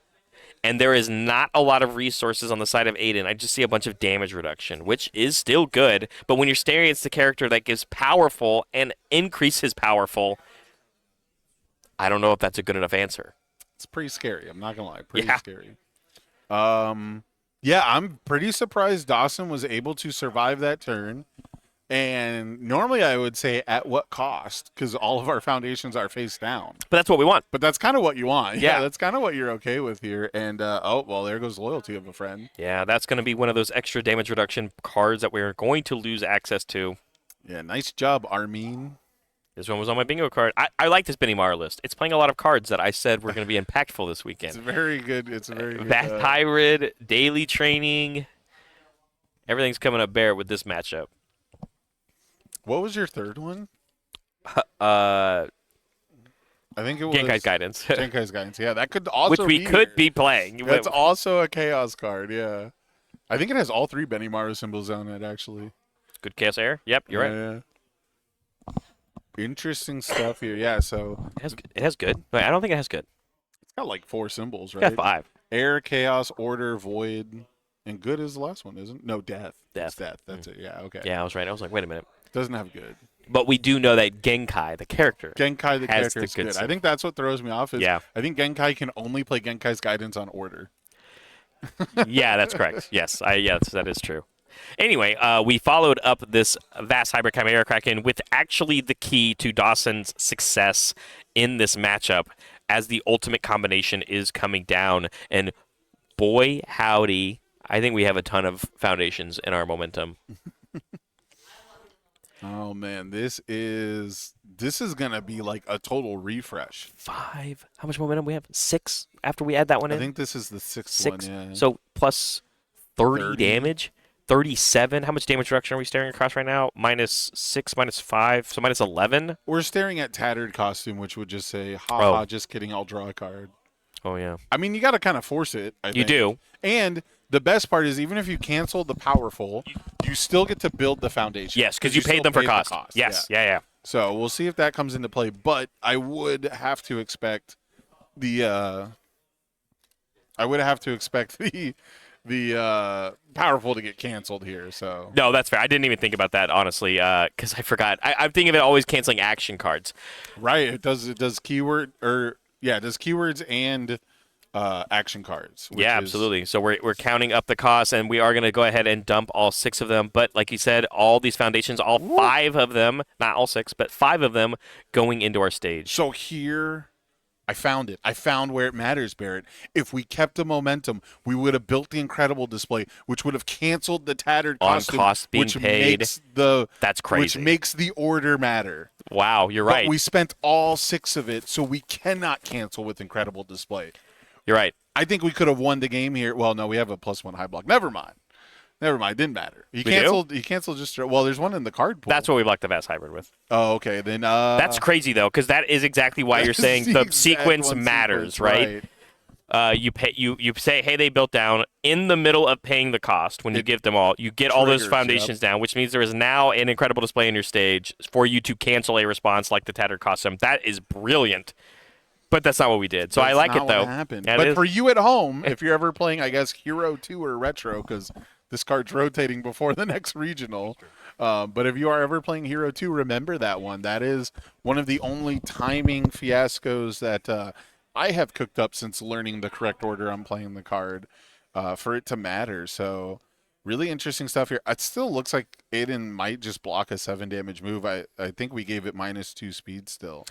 and there is not a lot of resources on the side of Aiden. I just see a bunch of damage reduction, which is still good, but when you're staring against the character that gives powerful and increases powerful, I don't know if that's a good enough answer. It's pretty scary. I'm not going to lie. Pretty scary. Yeah, I'm pretty surprised Dawson was able to survive that turn. And normally I would say at what cost, because all of our foundations are face down. But that's what we want. But that's kind of what you want. Yeah. That's kind of what you're okay with here. And, there goes loyalty of a friend. Yeah, that's going to be one of those extra damage reduction cards that we're going to lose access to. Yeah, nice job, Armin. This one was on my bingo card. I like this Benimaru list. It's playing a lot of cards that I said were going to be impactful this weekend. It's very good. It's very good. Vast Hybrid, daily training. Everything's coming up bare with this matchup. What was your third one? I think it was Genkai's Guidance. Genkai's Guidance. Yeah, that could also which we could be playing. That's also a Chaos card, yeah. I think it has all 3 Benimaru symbols on it, actually. Good Chaos Air? Yep, you're right. Yeah. Interesting stuff here. Yeah, so it has good. Wait, I don't think it has good. It's got like 4 symbols, right? Got 5. Air, Chaos, Order, Void, and good is the last one, isn't it? No, Death. Death. It's Death. That's it. Yeah, okay. Yeah, I was right. I was like, wait a minute. Doesn't have good. But we do know that Genkai, the character, character is good. I think that's what throws me off. I think Genkai can only play Genkai's Guidance on Order. Yeah, that's correct. Yes, that is true. Anyway, we followed up this Vast Hybrid Chimera Kraken with actually the key to Dawson's success in this matchup as the ultimate combination is coming down. And boy, howdy, I think we have a ton of foundations in our momentum. Oh, man, this is going to be like a total refresh. 5. How much momentum we have? 6 after we add that one in? I think this is the 6th one, yeah. So plus 30 damage? 37. How much damage reduction are we staring across right now? -6, -5, so -11. We're staring at Tattered Costume, which would just say, just kidding, I'll draw a card. Oh, yeah. I mean, you got to kind of force it, I think. You do. And the best part is even if you cancel the powerful, you still get to build the foundation. Yes, because you paid them for cost. Yes, yeah. So we'll see if that comes into play, but I would have to expect the powerful to get canceled here. So no, that's fair. I didn't even think about that honestly, because I forgot. I'm thinking of it always canceling action cards. Right. It does keyword it does keywords and action cards. Yeah, absolutely. So we're counting up the costs, and we are going to go ahead and dump all 6 of them. But like you said, all these foundations, all 5 of them, not all 6, but 5 of them going into our stage. So here. I found it. I found where it matters, Barrett. If we kept the momentum, we would have built the incredible display, which would have canceled the Tattered Costume, cost being paid. That's crazy. Which makes the order matter. Wow, you're right. But we spent all 6 of it, so we cannot cancel with incredible display. You're right. I think we could have won the game here. Well, no, we have a +1 high block. Never mind. It didn't matter. He canceled just there's one in the card pool. That's what we blocked the Vast Hybrid with. Oh, okay. Then that's crazy though, because that is exactly why you're saying the sequence matters, right? You say, hey, they built down in the middle of paying the cost. When you give them all, you get all those foundations down, which means there is now an incredible display in your stage for you to cancel a response like the Tattered Costume. That is brilliant. But that's not what we did. So I like it though. But for you at home, if you're ever playing, I guess Hero 2 or Retro, because this card's rotating before the next regional. But if you are ever playing Hero 2, remember that one. That is one of the only timing fiascos that I have cooked up since learning the correct order I'm playing the card for it to matter. So really interesting stuff here. It still looks like Aiden might just block a 7 damage move. I think we gave it -2 speed still.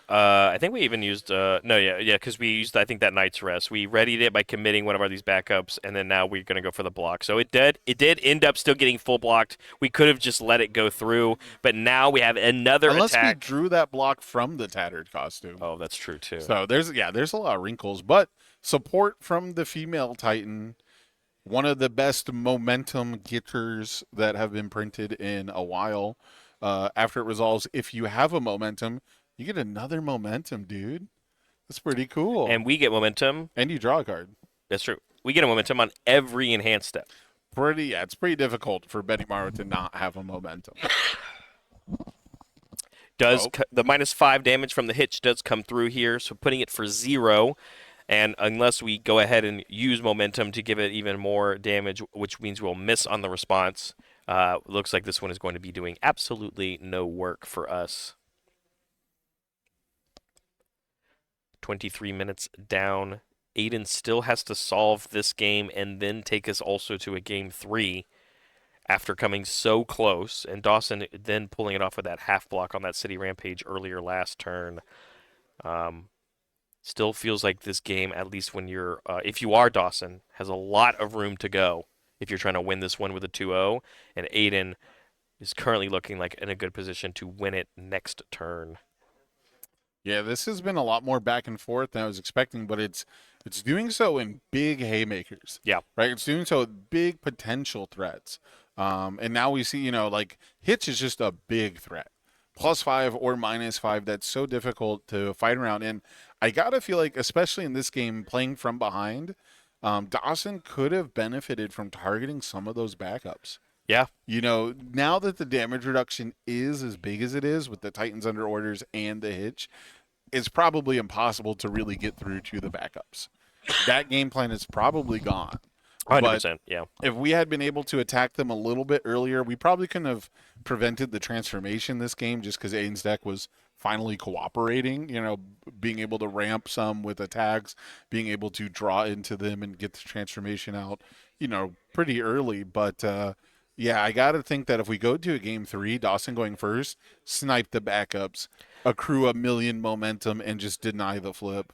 I think we even used because we used I think that Knight's Rest. We readied it by committing one of these backups, and then now we're gonna go for the block. So it did end up still getting full blocked. We could have just let it go through, but now we have another Unless attack. we drew that block from the tattered costume. Oh, that's true too. So there's a lot of wrinkles, but support from the female Titan. One of the best momentum getters that have been printed in a while. After it resolves, if you have a momentum, you get another momentum, dude. That's pretty cool. And we get momentum. And you draw a card. That's true. We get a momentum on every enhanced step. It's pretty difficult for Benimaru to not have a momentum. The -5 damage from the hitch does come through here, so putting it for 0. And unless we go ahead and use momentum to give it even more damage, which means we'll miss on the response, looks like this one is going to be doing absolutely no work for us. 23 minutes down. Aiden still has to solve this game and then take us also to a game 3 after coming so close. And Dawson then pulling it off with that half block on that City Rampage earlier last turn. Still feels like this game, at least when you're, if you are Dawson, has a lot of room to go if you're trying to win this one with a 2-0. And Aiden is currently looking like in a good position to win it next turn. Yeah, this has been a lot more back and forth than I was expecting, but it's doing so in big haymakers. Yeah. Right? It's doing so with big potential threats. And now we see, like Hitch is just a big threat. +5 or -5, that's so difficult to fight around. And I got to feel like, especially in this game, playing from behind, Dawson could have benefited from targeting some of those backups. Yeah. Now that the damage reduction is as big as it is with the Titans under orders and the hitch, it's probably impossible to really get through to the backups. That game plan is probably gone. 100%, yeah. If we had been able to attack them a little bit earlier, we probably couldn't have prevented the transformation this game just because Aiden's deck was finally cooperating, being able to ramp some with attacks, being able to draw into them and get the transformation out, pretty early. But, yeah, I got to think that if we go to a game 3, Dawson going first, snipe the backups, accrue 1,000,000 momentum, and just deny the flip.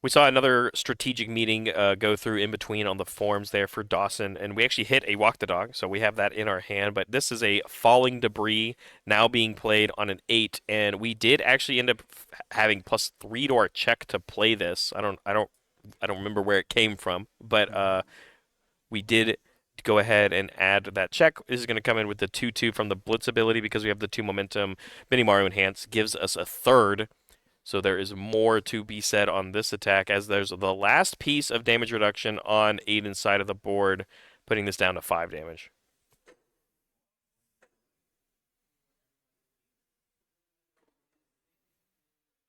We saw another strategic meeting go through in between on the forums there for Dawson, and we actually hit a Walk the Dog, so we have that in our hand. But this is a Falling Debris now being played on an 8, and we did actually end up having +3 to our check to play this. I don't remember where it came from, but we did go ahead and add that check. This is going to come in with the 2/2 from the Blitz ability because we have the 2 momentum. Benimaru Enhance gives us a 3rd. So there is more to be said on this attack, as there's the last piece of damage reduction on Aiden's side of the board, putting this down to 5 damage.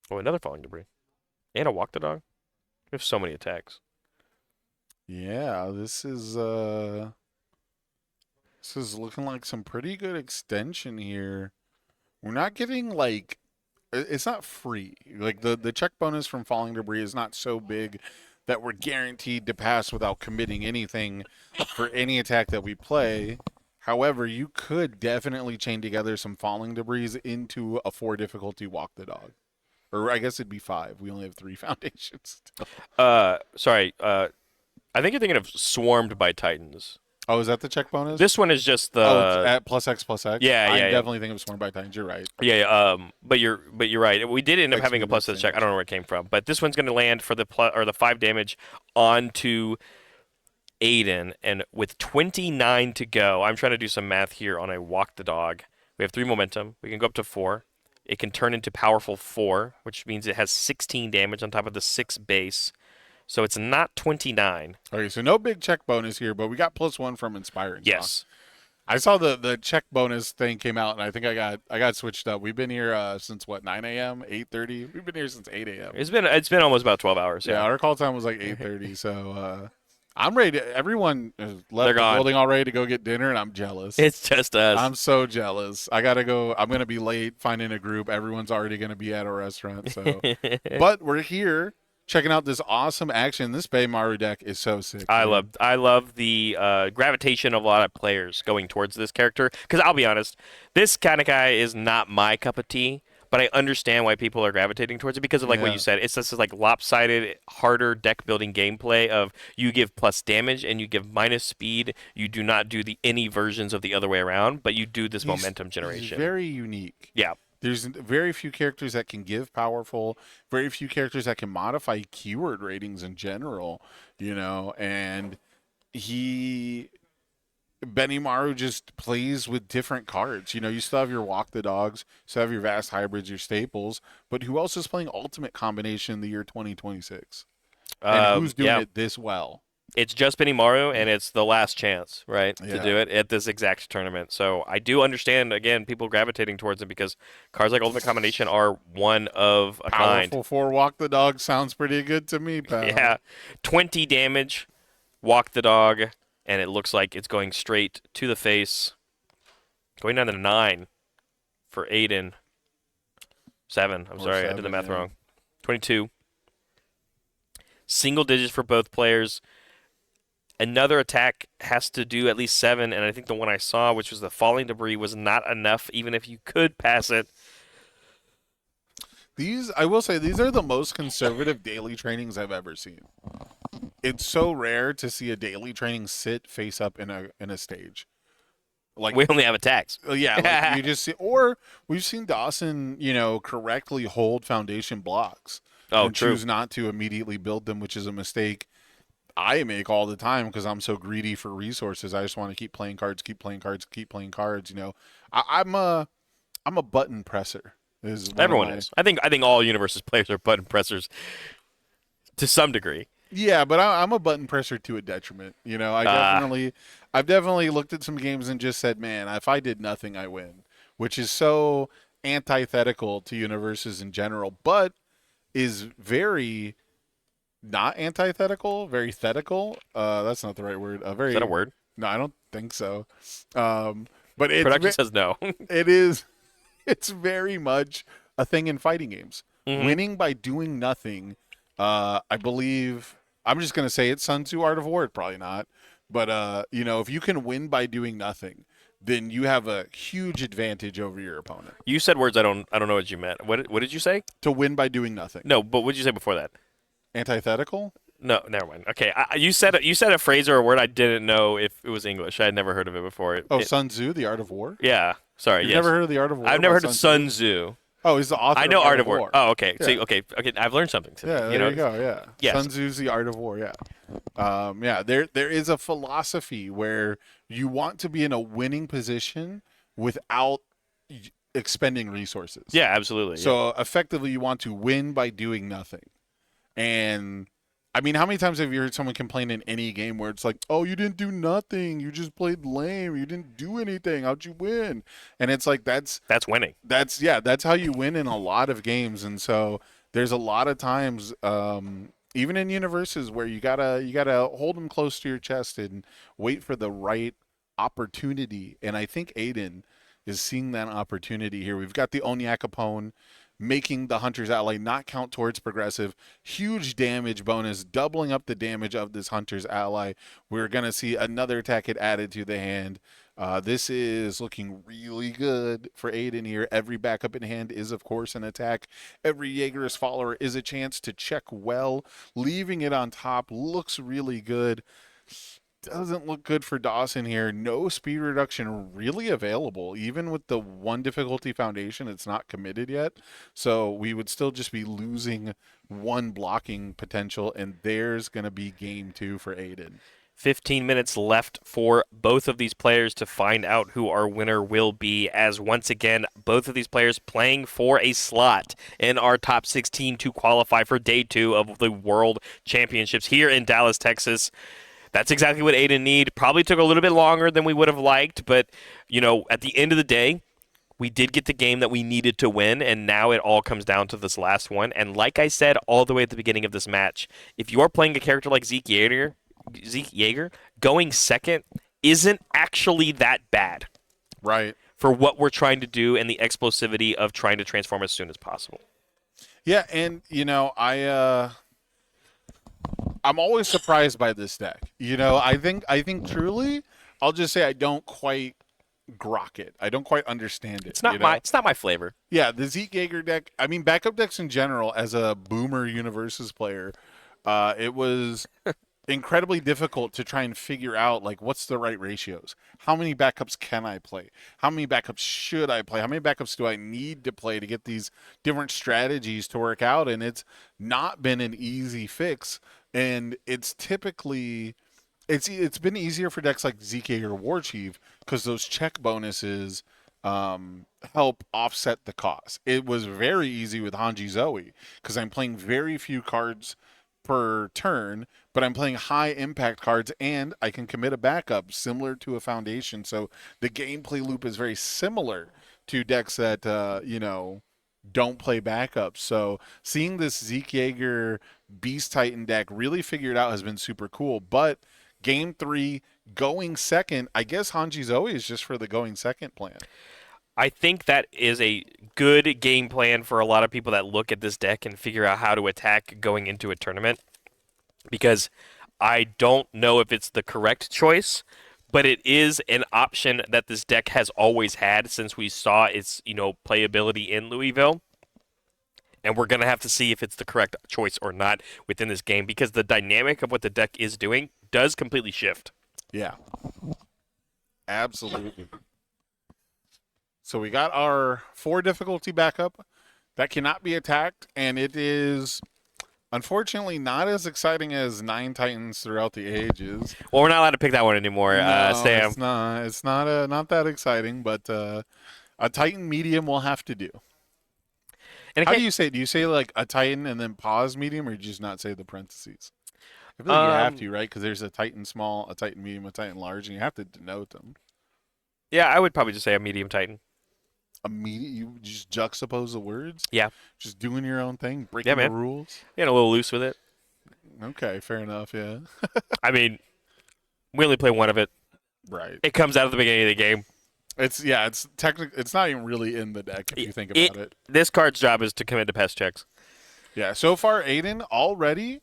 Oh, another Falling Debris. And a Walk the Dog. We have so many attacks. Yeah, this is looking like some pretty good extension here. We're not getting it's not free. Like the check bonus from Falling Debris is not so big that we're guaranteed to pass without committing anything for any attack that we play. However, you could definitely chain together some Falling Debris into a 4 difficulty Walk the Dog. Or I guess it'd be 5. We only have 3 foundations. Sorry. I think you're thinking of Swarmed by Titans. Oh, is that the check bonus? This one is just the it's at +X+X. Yeah, I yeah. definitely think of Swarmed by Titans. You're right. Yeah, but you're right. We did end up having a plus to the X-Men check. I don't know where it came from, but this one's going to land for the 5 damage onto Aiden, and with 29 to go, I'm trying to do some math here on a Walk the Dog. We have 3 momentum. We can go up to 4. It can turn into powerful 4, which means it has 16 damage on top of the 6 base. So it's not 29. Okay, so no big check bonus here, but we got +1 from Inspiring. Yes. I saw the check bonus thing came out, and I think I got switched up. We've been here since 9 a.m., 8:30. We've been here since 8 a.m. It's been almost about 12 hours. Yeah, our call time was 8:30. So I'm ready. Everyone has left They're the gone. building already to go get dinner, and I'm jealous. It's just us. I'm so jealous. I gotta go. I'm gonna be late finding a group. Everyone's already gonna be at a restaurant. So, but we're here checking out this awesome action. This Benimaru deck is so sick. I love the gravitation of a lot of players going towards this character. Because I'll be honest, this kind of guy is not my cup of tea. But I understand why people are gravitating towards it because of like what you said. It's just like lopsided, harder deck building gameplay of you give plus damage and you give minus speed. You do not do any versions of the other way around, but you do this momentum generation. He's very unique. Yeah. There's very few characters that can give powerful, very few characters that can modify keyword ratings in general, and Benimaru just plays with different cards. You still have your walk the dogs, you still have your vast hybrids, your staples, but who else is playing ultimate combination in the year 2026? And who's doing it this well? It's just Benimaru, and it's the last chance, right, to do it at this exact tournament. So I do understand, again, people gravitating towards it because cards like Ultimate Combination are one of a kind. Powerful 4 walk the dog sounds pretty good to me, pal. Yeah, 20 damage, walk the dog, and it looks like it's going straight to the face. Going down to 9 for Aiden. 7. I'm sorry, I did the math wrong. 22. Single digits for both players. Another attack has to do at least 7, and I think the one I saw, which was the falling debris, was not enough, even if you could pass it. I will say, these are the most conservative daily trainings I've ever seen. It's so rare to see a daily training sit face up in a stage. Like we only have attacks. Yeah, like you just see, or we've seen Dawson, correctly hold foundation blocks. And choose not to immediately build them, which is a mistake I make all the time because I'm so greedy for resources. I just want to keep playing cards, keep playing cards, keep playing cards. I'm a button presser. Everyone is. I think all UniVersus players are button pressers to some degree. Yeah, but I'm a button presser to a detriment. I've definitely looked at some games and just said, man, if I did nothing, I win, which is so antithetical to UniVersus in general, but is very not antithetical, very thetical. That's not the right word. Is that a word? No, I don't think so. But production says no. It is. It's very much a thing in fighting games. Mm-hmm. Winning by doing nothing. I believe. I'm just gonna say it's Sun Tzu Art of War. Probably not. But if you can win by doing nothing, then you have a huge advantage over your opponent. You said words I don't know what you meant. What did you say? To win by doing nothing. No, but what did you say before that? Antithetical? No, never mind. Okay, you said a phrase or a word I didn't know if it was English. I had never heard of it before. Sun Tzu, The Art of War? Yeah. Sorry. You've never heard of The Art of War? I've never heard of Sun Tzu. Oh, he's the author. I know of Art of War. Oh, okay. Yeah. See, okay. I've learned something today. Yeah, there you go. Yeah. Yes. Sun Tzu's The Art of War. Yeah. There is a philosophy where you want to be in a winning position without expending resources. Yeah, absolutely. So effectively, you want to win by doing nothing. And I mean, how many times have you heard someone complain in any game where it's like, oh, you didn't do nothing. You just played lame. You didn't do anything. How'd you win? And it's like, that's winning. That's how you win in a lot of games. And so there's a lot of times, even in UniVersus, where you gotta hold them close to your chest and wait for the right opportunity. And I think Aiden is seeing that opportunity here. We've got the Onyak Capone making the Hunter's Ally not count towards progressive. Huge damage bonus, doubling up the damage of this Hunter's Ally. We're going to see another attack get added to the hand. This is looking really good for Aiden here. Every backup in hand is, of course, an attack. Every Yeager's follower is a chance to check well. Leaving it on top looks really good. Doesn't look good for Dawson here. No speed reduction really available. Even with the 1 difficulty foundation, it's not committed yet. So we would still just be losing 1 blocking potential, and there's going to be game 2 for Aiden. 15 minutes left for both of these players to find out who our winner will be, as once again, both of these players playing for a slot in our top 16 to qualify for day 2 of the World Championships here in Dallas, Texas. That's exactly what Aiden need. Probably took a little bit longer than we would have liked, but, at the end of the day, we did get the game that we needed to win, and now it all comes down to this last one. And like I said all the way at the beginning of this match, if you are playing a character like Zeke, Zeke Yeager, going second isn't actually that bad Right. for what we're trying to do and the explosivity of trying to transform as soon as possible. Yeah, and I'm always surprised by this deck. I think truly, I'll just say I don't quite grok it. I don't quite understand it. It's not my flavor. Yeah, the Zeke Yeager deck. I mean, backup decks in general. As a boomer UniVersus player, it was incredibly difficult to try and figure out like what's the right ratios. How many backups can I play? How many backups should I play? How many backups do I need to play to get these different strategies to work out? And it's not been an easy fix. And it's been easier for decks like ZK or War Chief because those check bonuses help offset the cost. It was very easy with Hanji Zoe because I'm playing very few cards per turn, but I'm playing high impact cards and I can commit a backup similar to a foundation. So the gameplay loop is very similar to decks that don't play backups. So seeing this Zeke Yeager Beast Titan deck really figured out has been super cool. But game 3 going second, I guess Hanji Zoe is just for the going second plan. I think that is a good game plan for a lot of people that look at this deck and figure out how to attack going into a tournament. Because I don't know if it's the correct choice, but it is an option that this deck has always had since we saw its, playability in Louisville. And we're going to have to see if it's the correct choice or not within this game because the dynamic of what the deck is doing does completely shift. Yeah. Absolutely. So we got our 4 difficulty backup that cannot be attacked, and it is unfortunately not as exciting as 9 Titans throughout the ages. Well, we're not allowed to pick that one anymore, No, Sam. it's not. It's not that exciting, but a Titan medium will have to do. And How do you say it? Do you say like a Titan and then pause medium, or do you just not say the parentheses? I feel like you have to, right? Because there's a Titan small, a Titan medium, a Titan large, and you have to denote them. Yeah, I would probably just say a medium Titan. You just juxtapose the words? Yeah. Just doing your own thing, breaking the rules? Getting a little loose with it. Okay, fair enough, yeah. I mean, we only play one of it. Right. It comes out at the beginning of the game. It's technically, it's not even really in the deck if you think about it. This card's job is to commit to pest checks. Yeah, so far Aiden already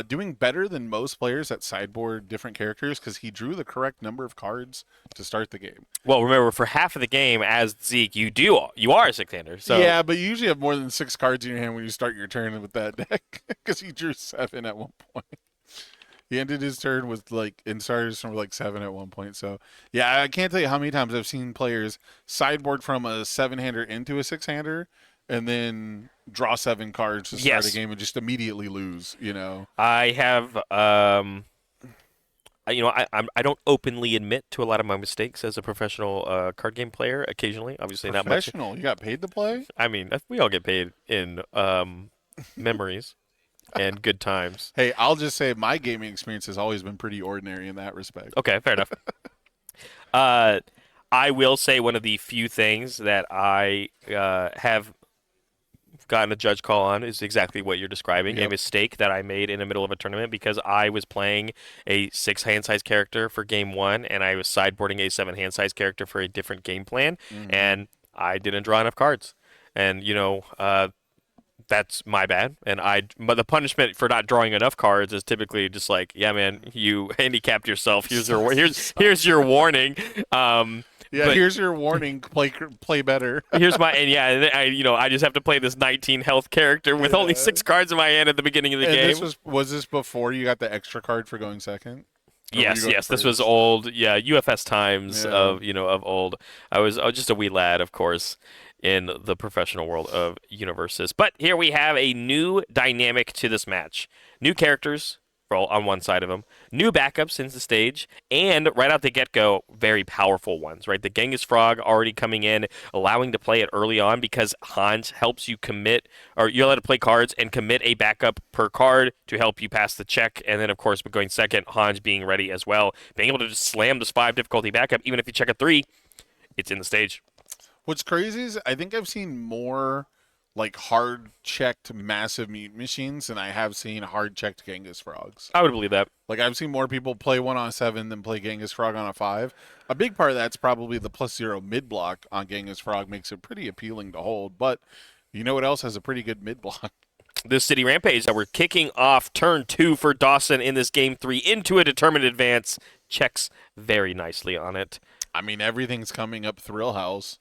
doing better than most players that sideboard different characters because he drew the correct number of cards to start the game. Well, remember, for half of the game as Zeke, you are a six-hander. So yeah, but you usually have more than 6 cards in your hand when you start your turn with that deck because he drew 7 at one point. He ended his turn with and started his turn with 7 at one point. So yeah, I can't tell you how many times I've seen players sideboard from a 7-hander into a 6-hander and then draw 7 cards to start a game and just immediately lose. I have I don't openly admit to a lot of my mistakes as a professional card game player. Occasionally, obviously not much. Professional? You got paid to play? I mean, we all get paid in memories and good times. Hey, I'll just say my gaming experience has always been pretty ordinary in that respect. Okay, fair enough. I will say one of the few things that I have gotten a judge call on is exactly what you're describing. Yep. A mistake that I made in the middle of a tournament because I was playing a 6-hand size character for game 1 and I was sideboarding a 7-hand size character for a different game plan, and I didn't draw enough cards. And that's my bad. But the punishment for not drawing enough cards is typically just like, yeah, man, you handicapped yourself. Here's your warning. Here's your warning. Play better. I just have to play this 19 health character with only 6 cards in my hand at the beginning of the game. Was this before you got the extra card for going second? Yes. This was old. Yeah, UFS times of old. I was just a wee lad, of course, in the professional world of UniVersus. But here we have a new dynamic to this match. New characters on one side of them, new backups into the stage, and right out the get-go, very powerful ones, right? The Genghis Frog already coming in, allowing to play it early on because Hans helps you commit, or you're allowed to play cards and commit a backup per card to help you pass the check, and then, of course, going second, Hans being ready as well, being able to just slam this 5 difficulty backup, even if you check a 3, it's in the stage. What's crazy is I think I've seen more like hard checked massive mutant machines than I have seen hard checked Genghis frogs. I would believe that. Like I've seen more people play one on a 7 than play Genghis frog on a 5. A big part of that's probably the +0 mid block on Genghis frog makes it pretty appealing to hold. But you know what else has a pretty good mid block? This City Rampage that we're kicking off turn 2 for Dawson in this game 3 into a determined advance. Checks very nicely on it. I mean, everything's coming up Thrill House.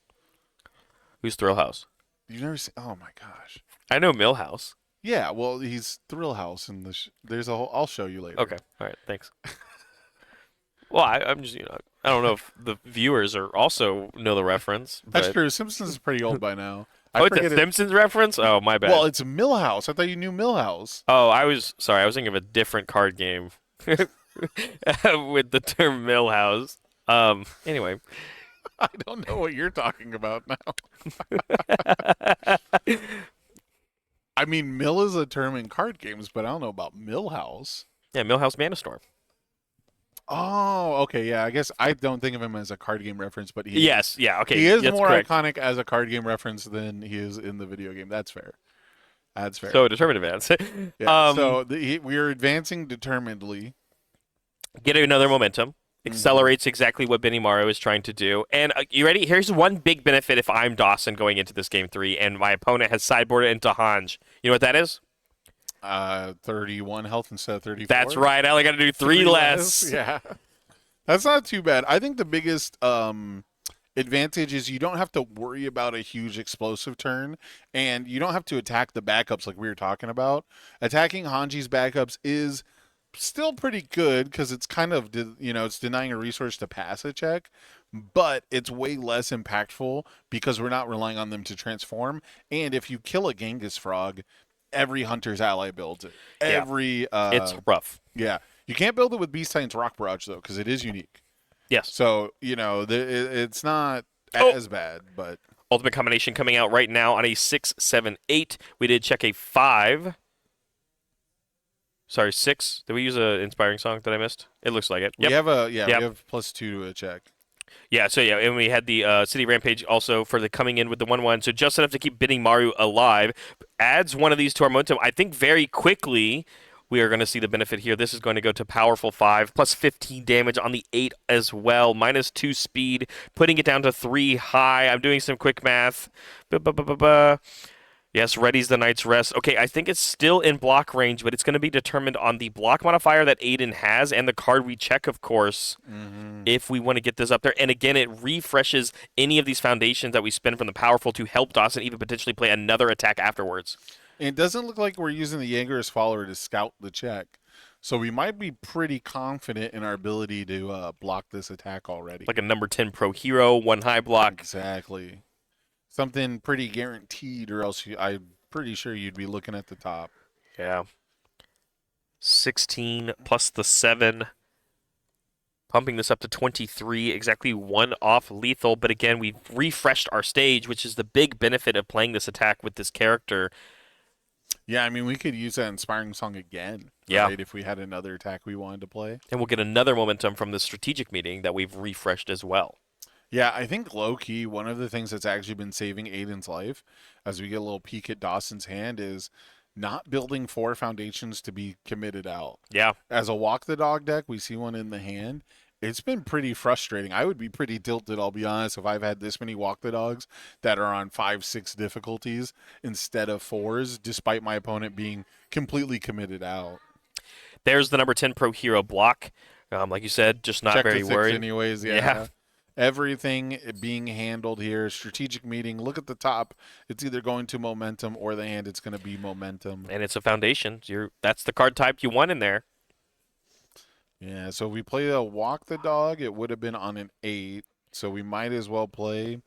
Who's Thrill House? You've never seen? Oh my gosh. I know Millhouse. Yeah, well, he's Thrill House, and there's a whole. I'll show you later. Okay, all right, thanks. Well, I'm just I don't know if the viewers are also know the reference. That's but... true. Simpsons is pretty old by now. Oh, it's a Simpsons reference? Oh, my bad. Well, it's Millhouse. I thought you knew Millhouse. Oh, I was thinking of a different card game with the term Millhouse. Anyway. I don't know what you're talking about now. I mean, mill is a term in card games, but I don't know about Millhouse. Yeah, Millhouse Manastorm. Oh, okay, yeah. I guess I don't think of him as a card game reference, but he okay. He is that's more correct. iconic as a card game reference than he is in the video game. That's fair. That's fair. So determined advance. Yeah, so we are advancing determinedly. Get another momentum. Accelerates exactly what Benimaru is trying to do. And you ready? Here's one big benefit if I'm Dawson going into this game 3 and my opponent has sideboarded into Hanj. You know what that is? 31 health instead of 34. That's right. I only got to do 3 less. Yeah. That's not too bad. I think the biggest advantage is you don't have to worry about a huge explosive turn, and you don't have to attack the backups like we were talking about. Attacking Hanji's backups is still pretty good because it's kind of, it's denying a resource to pass a check, but it's way less impactful because we're not relying on them to transform. And if you kill a Genghis frog, every Hunter's Ally builds it. It's rough. Yeah. You can't build it with Beast Titan's Rock Barrage, though, because it is unique. Yes. So, it's not as bad, but... Ultimate combination coming out right now on a 6-7-8. We did check a 5. Sorry, 6. Did we use an inspiring song that I missed? It looks like it. Yep. We have we have +2 to a check. Yeah, and we had the City Rampage also for the coming in with the 1-1. So just enough to keep Benimaru alive. Adds one of these to our momentum. I think very quickly we are going to see the benefit here. This is going to go to powerful 5, plus 15 damage on the 8 as well. -2 speed, putting it down to 3 high. I'm doing some quick math. Yes, ready's the Knight's Rest. Okay, I think it's still in block range, but it's going to be determined on the block modifier that Aiden has and the card we check, of course, if we want to get this up there. And again, it refreshes any of these foundations that we spend from the powerful to help Dawson even potentially play another attack afterwards. And it doesn't look like we're using the Yeager as follower to scout the check. So we might be pretty confident in our ability to block this attack already. Like a number 10 pro hero, 1 high block. Exactly. Something pretty guaranteed, or else I'm pretty sure you'd be looking at the top. Yeah. 16 plus the 7. Pumping this up to 23, exactly 1 off lethal. But again, we've refreshed our stage, which is the big benefit of playing this attack with this character. Yeah, I mean, we could use that inspiring song again, right, if we had another attack we wanted to play. And we'll get another momentum from the strategic meeting that we've refreshed as well. Yeah, I think low-key, one of the things that's actually been saving Aiden's life, as we get a little peek at Dawson's hand, is not building 4 foundations to be committed out. Yeah. As a walk the dog deck, we see one in the hand. It's been pretty frustrating. I would be pretty tilted, I'll be honest, if I've had this many walk the dogs that are on 5, 6 difficulties instead of 4s, despite my opponent being completely committed out. There's the number 10 pro hero block. Like you said, just not Check very the 6 worried. anyways, yeah. Everything being handled here. Strategic meeting. Look at the top. It's either going to momentum or the hand. It's going to be momentum. And it's a foundation. That's the card type you want in there. Yeah, so if we play a walk the dog, it would have been on an 8. So we might as well play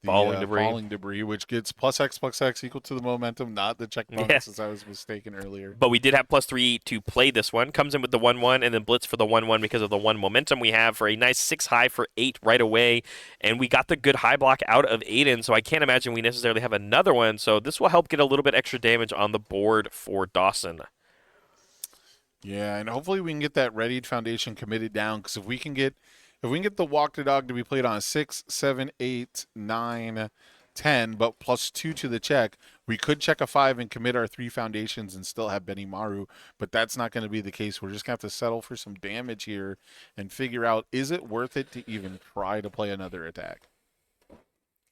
the falling debris, which gets +X equal to the momentum, not the check bonus, as I was mistaken earlier. But we did have +3 to play this one. Comes in with the 1-1 and then blitz for the 1-1 because of the 1 momentum we have for a nice 6 high for 8 right away. And we got the good high block out of Aiden, so I can't imagine we necessarily have another one. So this will help get a little bit extra damage on the board for Dawson. Yeah, and hopefully we can get that readied foundation committed down, because if we can get the walk the dog to be played on a 6, 7, 8, 9, 10, but plus 2 to the check. We could check a 5 and commit our 3 foundations and still have Benimaru, but that's not going to be the case. We're just going to have to settle for some damage here and figure out, is it worth it to even try to play another attack?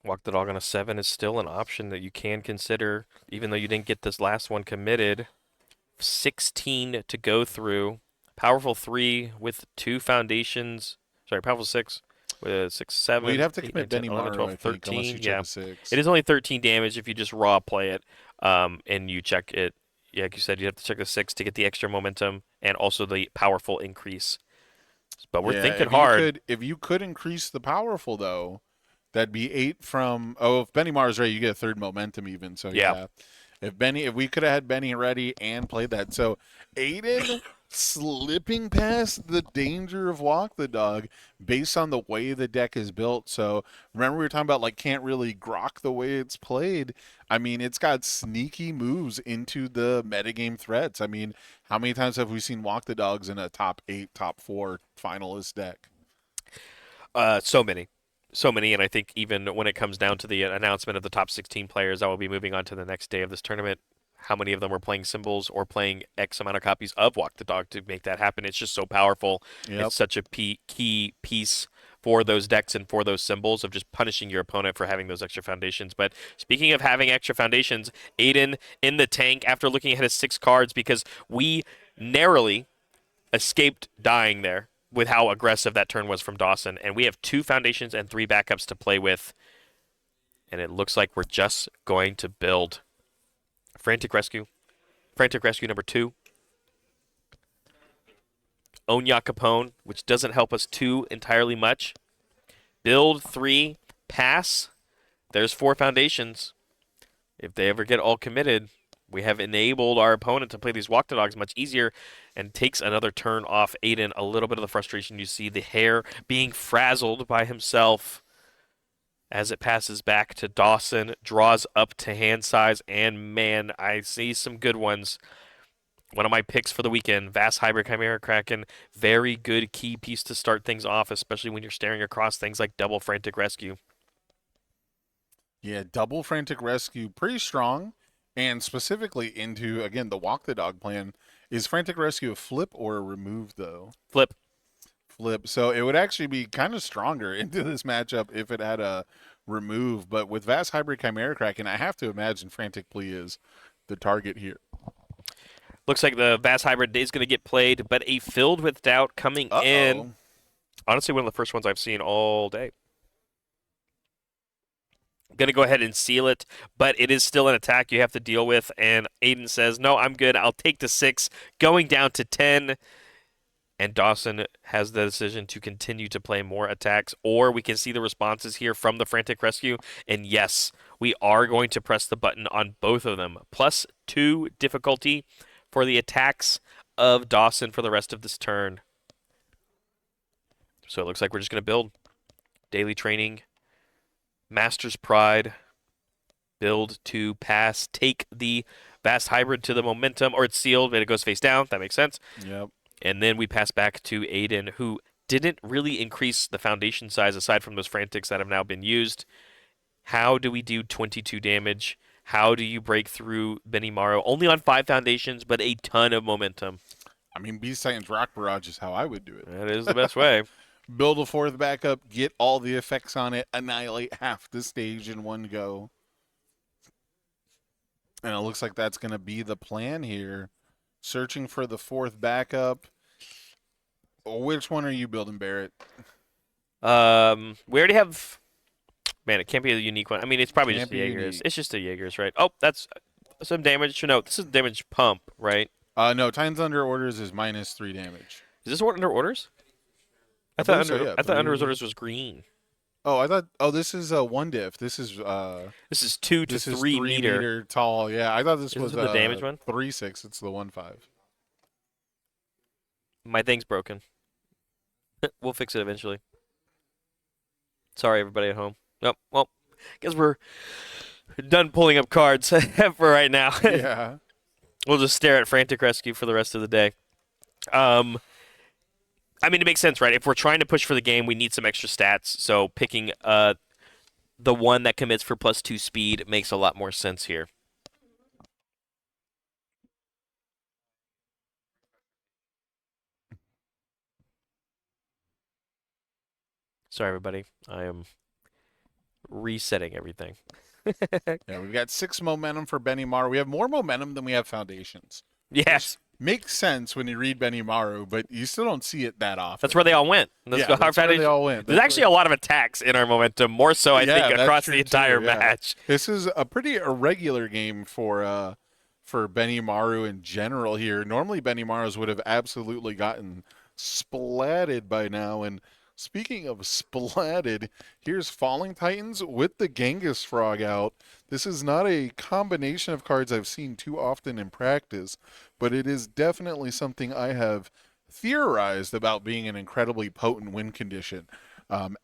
Walk the dog on a 7 is still an option that you can consider, even though you didn't get this last one committed. 16 to go through. Powerful 3 with 2 foundations. Sorry, powerful 6 with 6, 7. Well, you'd have to 8, commit 9, 10, 11, 12, Benimaru, I think, 13. unless you check Yeah, a 6. it is only 13 damage if you just raw play it, and you check it. Yeah, like you said, you have to check the 6 to get the extra momentum and also the powerful increase. But we're thinking hard. If you could increase the powerful, though, that'd be 8 from... Oh, if Benimaru's ready, you get a 3rd momentum even. So, yeah. If we could have had Benny ready and played that. So, Aiden slipping past the danger of Walk the Dog based on the way the deck is built. So, remember we were talking about, like, can't really grok the way it's played. I mean, it's got sneaky moves into the metagame threats. I mean, how many times have we seen Walk the Dogs in a top 8, top 4 finalist deck? So many. So many, and I think even when it comes down to the announcement of the top 16 players that will be moving on to the next day of this tournament, how many of them are playing symbols or playing X amount of copies of Walk the Dog to make that happen? It's just so powerful. Yep. It's such a key piece for those decks and for those symbols of just punishing your opponent for having those extra foundations. But speaking of having extra foundations, Aiden in the tank after looking at his 6 cards because we narrowly escaped dying there with how aggressive that turn was from Dawson. And we have 2 foundations and 3 backups to play with. And it looks like we're just going to build Frantic Rescue. Frantic Rescue number 2. Onya Capone, which doesn't help us too entirely much. Build 3, pass. There's 4 foundations. If they ever get all committed, we have enabled our opponent to play these Walk the Dogs much easier and takes another turn off Aiden. A little bit of the frustration you see, the hair being frazzled by himself as it passes back to Dawson, draws up to hand size, and man, I see some good ones. One of my picks for the weekend, Vast Hybrid Chimera Kraken. Very good key piece to start things off, especially when you're staring across things like double Frantic Rescue. Yeah, double Frantic Rescue, pretty strong. And specifically into, again, the Walk the Dog plan. Is Frantic Rescue a flip or a remove, though? Flip. Flip. So it would actually be kind of stronger into this matchup if it had a remove. But with Vast Hybrid Chimera Kraken, I have to imagine Frantic Plea is the target here. Looks like the Vast Hybrid is going to get played, but a Filled with Doubt coming in. Honestly, one of the first ones I've seen all day. Going to go ahead and seal it, but it is still an attack you have to deal with, and Aiden says, no, I'm good. I'll take the 6, going down to 10, and Dawson has the decision to continue to play more attacks, or we can see the responses here from the Frantic Rescue, and yes, we are going to press the button on both of them. +2 difficulty for the attacks of Dawson for the rest of this turn. So it looks like we're just going to build daily training, Master's Pride, build to pass, take the Vast Hybrid to the momentum, or it's sealed, but it goes face down. That makes sense. Yep. And then we pass back to Aiden, who didn't really increase the foundation size aside from those Frantics that have now been used. How do we do 22 damage? How do you break through Benimaru? Only on 5 foundations, but a ton of momentum. I mean, Beast Titan's Rock Barrage is how I would do it. That is the best way. Build a 4th backup, get all the effects on it, annihilate half the stage in one go. And it looks like that's going to be the plan here. Searching for the 4th backup. Which one are you building, Barrett? We already have... Man, it can't be a unique one. I mean, it's probably just a Yeager's. Unique. It's just a Yeager's, right? Oh, that's some damage. No, this is damage pump, right? No, Titans Under Orders is -3 damage. Is this what under orders? I thought under orders was green. Oh, I thought. Oh, this is a 1 diff. This is 2 to 3 meter tall. Yeah, I thought this was the damage one. 3/6. It's the 1/5. My thing's broken. We'll fix it eventually. Sorry, everybody at home. Nope. Well, guess we're done pulling up cards for right now. Yeah. We'll just stare at Frantic Rescue for the rest of the day. I mean, it makes sense, right? If we're trying to push for the game, we need some extra stats. So picking the one that commits for +2 speed makes a lot more sense here. Sorry, everybody. I am resetting everything. Yeah, we've got 6 momentum for Benimaru. We have more momentum than we have foundations. Yes. Makes sense when you read Benimaru, but you still don't see it that often. That's where they all went. That's where they all went. There's actually a lot of attacks in our momentum, more so, I think, across the entire match. This is a pretty irregular game for Benimaru in general here. Normally, Benimaru's would have absolutely gotten splatted by now. And speaking of splatted, here's Falling Titans with the Genghis Frog out. This is not a combination of cards I've seen too often in practice, but it is definitely something I have theorized about being an incredibly potent win condition.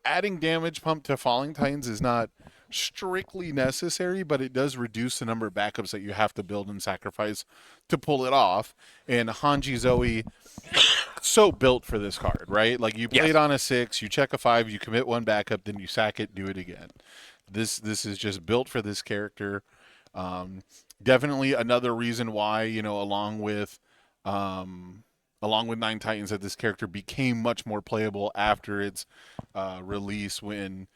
Adding damage pump to Falling Titans is not strictly necessary, but it does reduce the number of backups that you have to build and sacrifice to pull it off. And Hanji Zoe, so built for this card, right? Like you play it on a 6, you check a 5, you commit 1 backup, then you sack it, do it again. This is just built for this character. Definitely another reason why, along with Nine Titans, that this character became much more playable after its release, when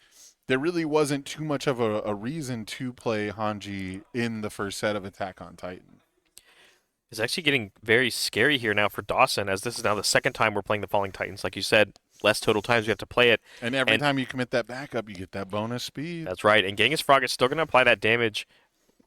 there really wasn't too much of a reason to play Hanji in the first set of Attack on Titan. It's actually getting very scary here now for Dawson, as this is now the second time we're playing the Falling Titans. Like you said, less total times we have to play it. And every time you commit that backup, you get that bonus speed. That's right. And Genghis Frog is still going to apply that damage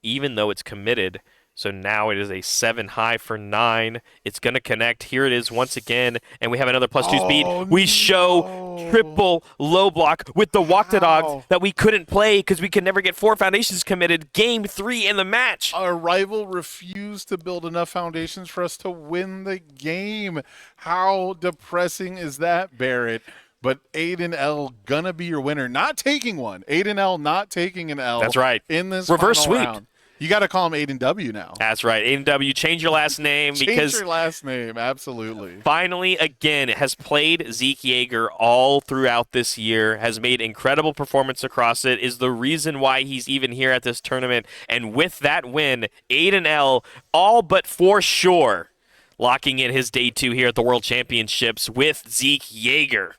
even though it's committed. So now it is a 7 high for 9. It's going to connect. Here it is once again. And we have another +2 speed. We show triple low block with the Walk the Dogs that we couldn't play because we could never get 4 foundations committed. Game 3 in the match. Our rival refused to build enough foundations for us to win the game. How depressing is that, Barrett? But Aiden L gonna be your winner. Not taking one. Aiden L not taking an L. That's right. In this reverse final sweep. round. You got to call him Aiden W now. That's right. Aiden W. Change your last name. Change your last name. Absolutely. Finally, again, has played Zeke Yeager all throughout this year, has made incredible performance across it, is the reason why he's even here at this tournament. And with that win, Aiden L, all but for sure, locking in his day 2 here at the World Championships with Zeke Yeager.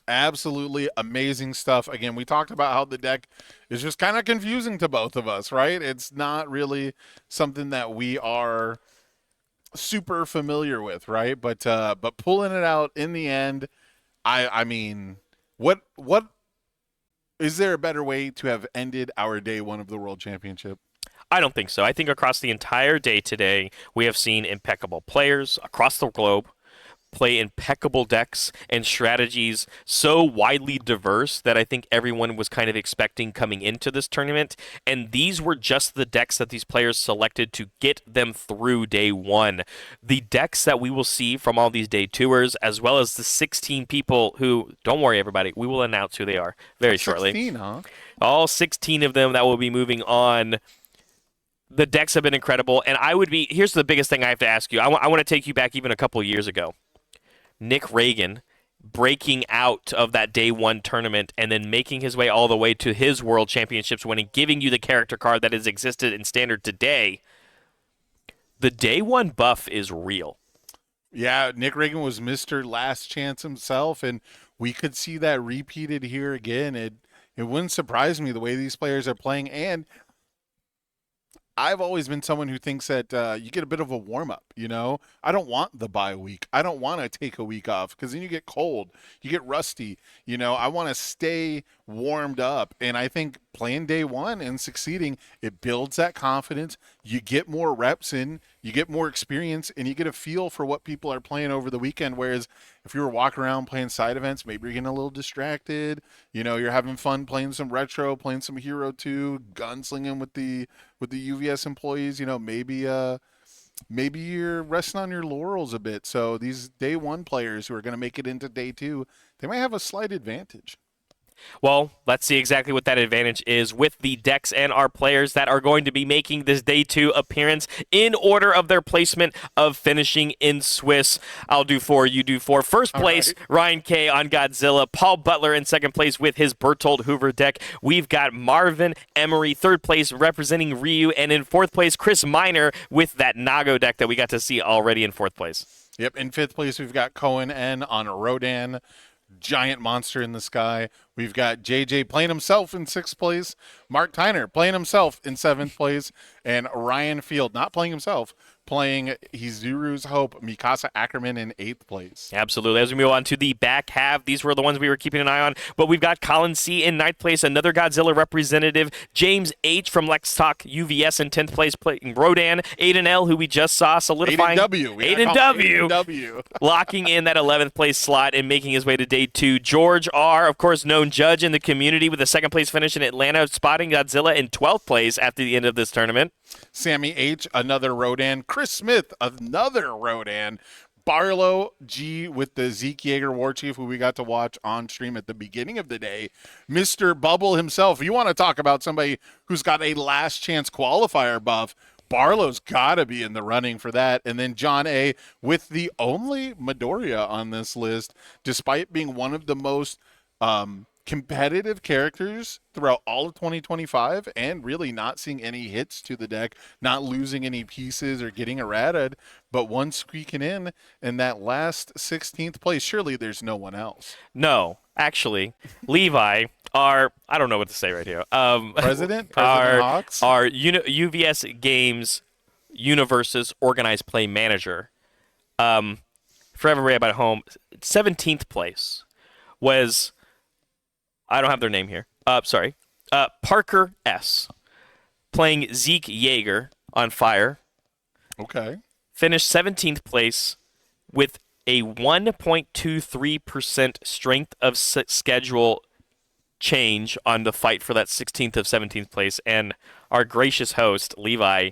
Absolutely amazing stuff. Again, we talked about how the deck is just kind of confusing to both of us, right? It's not really something that we are super familiar with, right? But pulling it out in the end, I mean, what is there a better way to have ended our day 1 of the World Championship? I don't think so. I think across the entire day today, we have seen impeccable players across the globe play impeccable decks and strategies so widely diverse that I think everyone was kind of expecting coming into this tournament. And these were just the decks that these players selected to get them through day 1. The decks that we will see from all these day 2ers, as well as the 16 people who, don't worry everybody, we will announce who they are very shortly. 16, huh? All 16 of them that will be moving on. The decks have been incredible. And here's the biggest thing I have to ask you. I want to take you back even a couple of years ago. Nick Reagan breaking out of that day 1 tournament and then making his way all the way to his World Championships win and giving you the character card that has existed in Standard today. The day 1 buff is real. Yeah, Nick Reagan was Mr. Last Chance himself, and we could see that repeated here again. It wouldn't surprise me the way these players are playing, and I've always been someone who thinks that you get a bit of a warm-up, I don't want the bye week. I don't want to take a week off because then you get cold. You get rusty. I want to stay warmed up. And I think playing day 1 and succeeding, it builds that confidence. You get more reps in. You get more experience. And you get a feel for what people are playing over the weekend. Whereas if you were walking around playing side events, maybe you're getting a little distracted. You're having fun playing some retro, playing some Hero 2, gunslinging with the UVS employees. Maybe you're resting on your laurels a bit. So these day 1 players who are going to make it into day 2, they might have a slight advantage. Well, let's see exactly what that advantage is with the decks and our players that are going to be making this Day 2 appearance in order of their placement of finishing in Swiss. I'll do 4, you do 4. First place, right. Ryan K on Godzilla. Paul Butler in second place with his Bertold Hoover deck. We've got Marvin Emery, third place, representing Ryu. And in fourth place, Chris Miner with that Nago deck that we got to see already in fourth place. Yep, in fifth place, we've got Cohen N on Rodan. Giant monster in the sky. We've got JJ playing himself in sixth place, Mark Tyner playing himself in seventh place, and Ryan Field not playing himself, playing Hizuru's Hope, Mikasa Ackerman in eighth place. Absolutely. As we move on to the back half, these were the ones we were keeping an eye on, but we've got Colin C in ninth place, another Godzilla representative, James H from Let's Talk UVS in 10th place playing Rodan, Aiden L, who we just saw solidifying. Aiden W. Locking in that 11th place slot and making his way to Day 2. George R, of course, known judge in the community with a second place finish in Atlanta, spotting Godzilla in 12th place after the end of this tournament. Sammy H, another Rodan. Chris Smith, another Rodan. Barlow G with the Zeke Yeager War Chief, who we got to watch on stream at the beginning of the day. Mr. Bubble himself. You want to talk about somebody who's got a last chance qualifier buff. Barlow's got to be in the running for that. And then John A with the only Midoriya on this list, despite being one of the most competitive characters throughout all of 2025 and really not seeing any hits to the deck, not losing any pieces or getting errated, but one squeaking in that last 16th place. Surely there's no one else. No, actually, Levi, I don't know what to say right here. President Hawks? Our UVS Games UniVersus Organized Play Manager, for everybody at home, 17th place was, I don't have their name here. Sorry. Parker S. Playing Zeke Yeager on Fire. Okay. Finished 17th place with a 1.23% strength of schedule change on the fight for that 16th of 17th place. And our gracious host, Levi,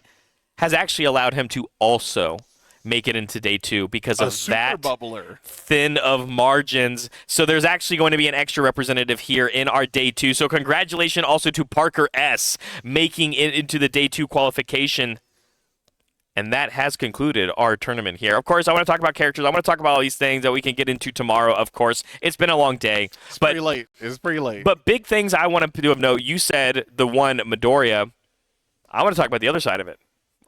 has actually allowed him to also make it into Day 2 because of that bubbler. Thin of margins. So there's actually going to be an extra representative here in our Day 2. So congratulations also to Parker S. making it into the Day 2 qualification. And that has concluded our tournament here. Of course, I want to talk about characters. I want to talk about all these things that we can get into tomorrow, of course. It's been a long day. It's pretty late. It's pretty late. But big things I want to do of note. You said the one Midoriya. I want to talk about the other side of it.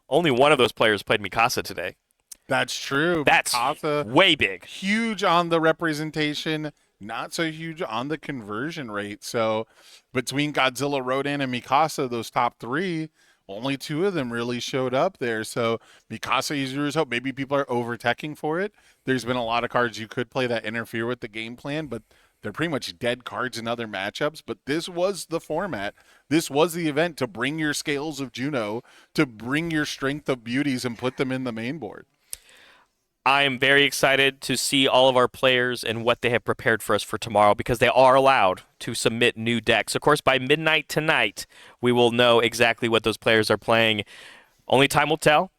Only one of those players played Mikasa today. That's true. That's Mikasa, way big. Huge on the representation, not so huge on the conversion rate. So between Godzilla, Rodan, and Mikasa, those top three, only two of them really showed up there. So Mikasa, Hizuru's Hope, maybe people are over-teching for it. There's been a lot of cards you could play that interfere with the game plan, but they're pretty much dead cards in other matchups. But this was the format. This was the event to bring your Scales of Juno, to bring your Strength of Beauties and put them in the main board. I am very excited to see all of our players and what they have prepared for us for tomorrow because they are allowed to submit new decks. Of course, by midnight tonight, we will know exactly what those players are playing. Only time will tell.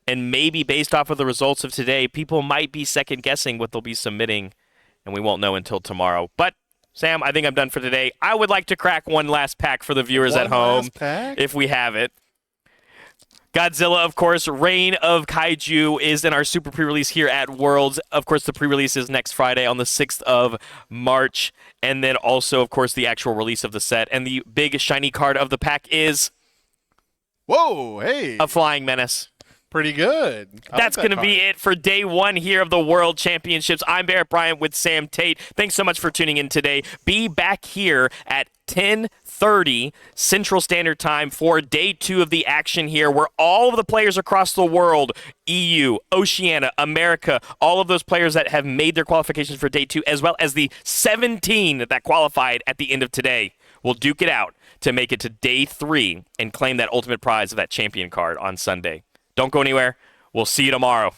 And maybe based off of the results of today, people might be second-guessing what they'll be submitting, and we won't know until tomorrow. But, Sam, I think I'm done for today. I would like to crack one last pack for the viewers at home, if we have it. Godzilla, of course, Reign of Kaiju is in our super pre-release here at Worlds. Of course, the pre-release is next Friday on the 6th of March. And then also, of course, the actual release of the set. And the big shiny card of the pack is... Whoa, hey. A Flying Menace. Pretty good. That's going to be it for Day 1 here of the World Championships. I'm Barrett Bryant with Sam Tate. Thanks so much for tuning in today. Be back here at 10:30 Central Standard Time for Day 2 of the action here, where all of the players across the world, EU, Oceania, America, all of those players that have made their qualifications for Day 2, as well as the 17 that qualified at the end of today, will duke it out to make it to Day 3 and claim that ultimate prize of that champion card on Sunday. Don't go anywhere. We'll see you tomorrow.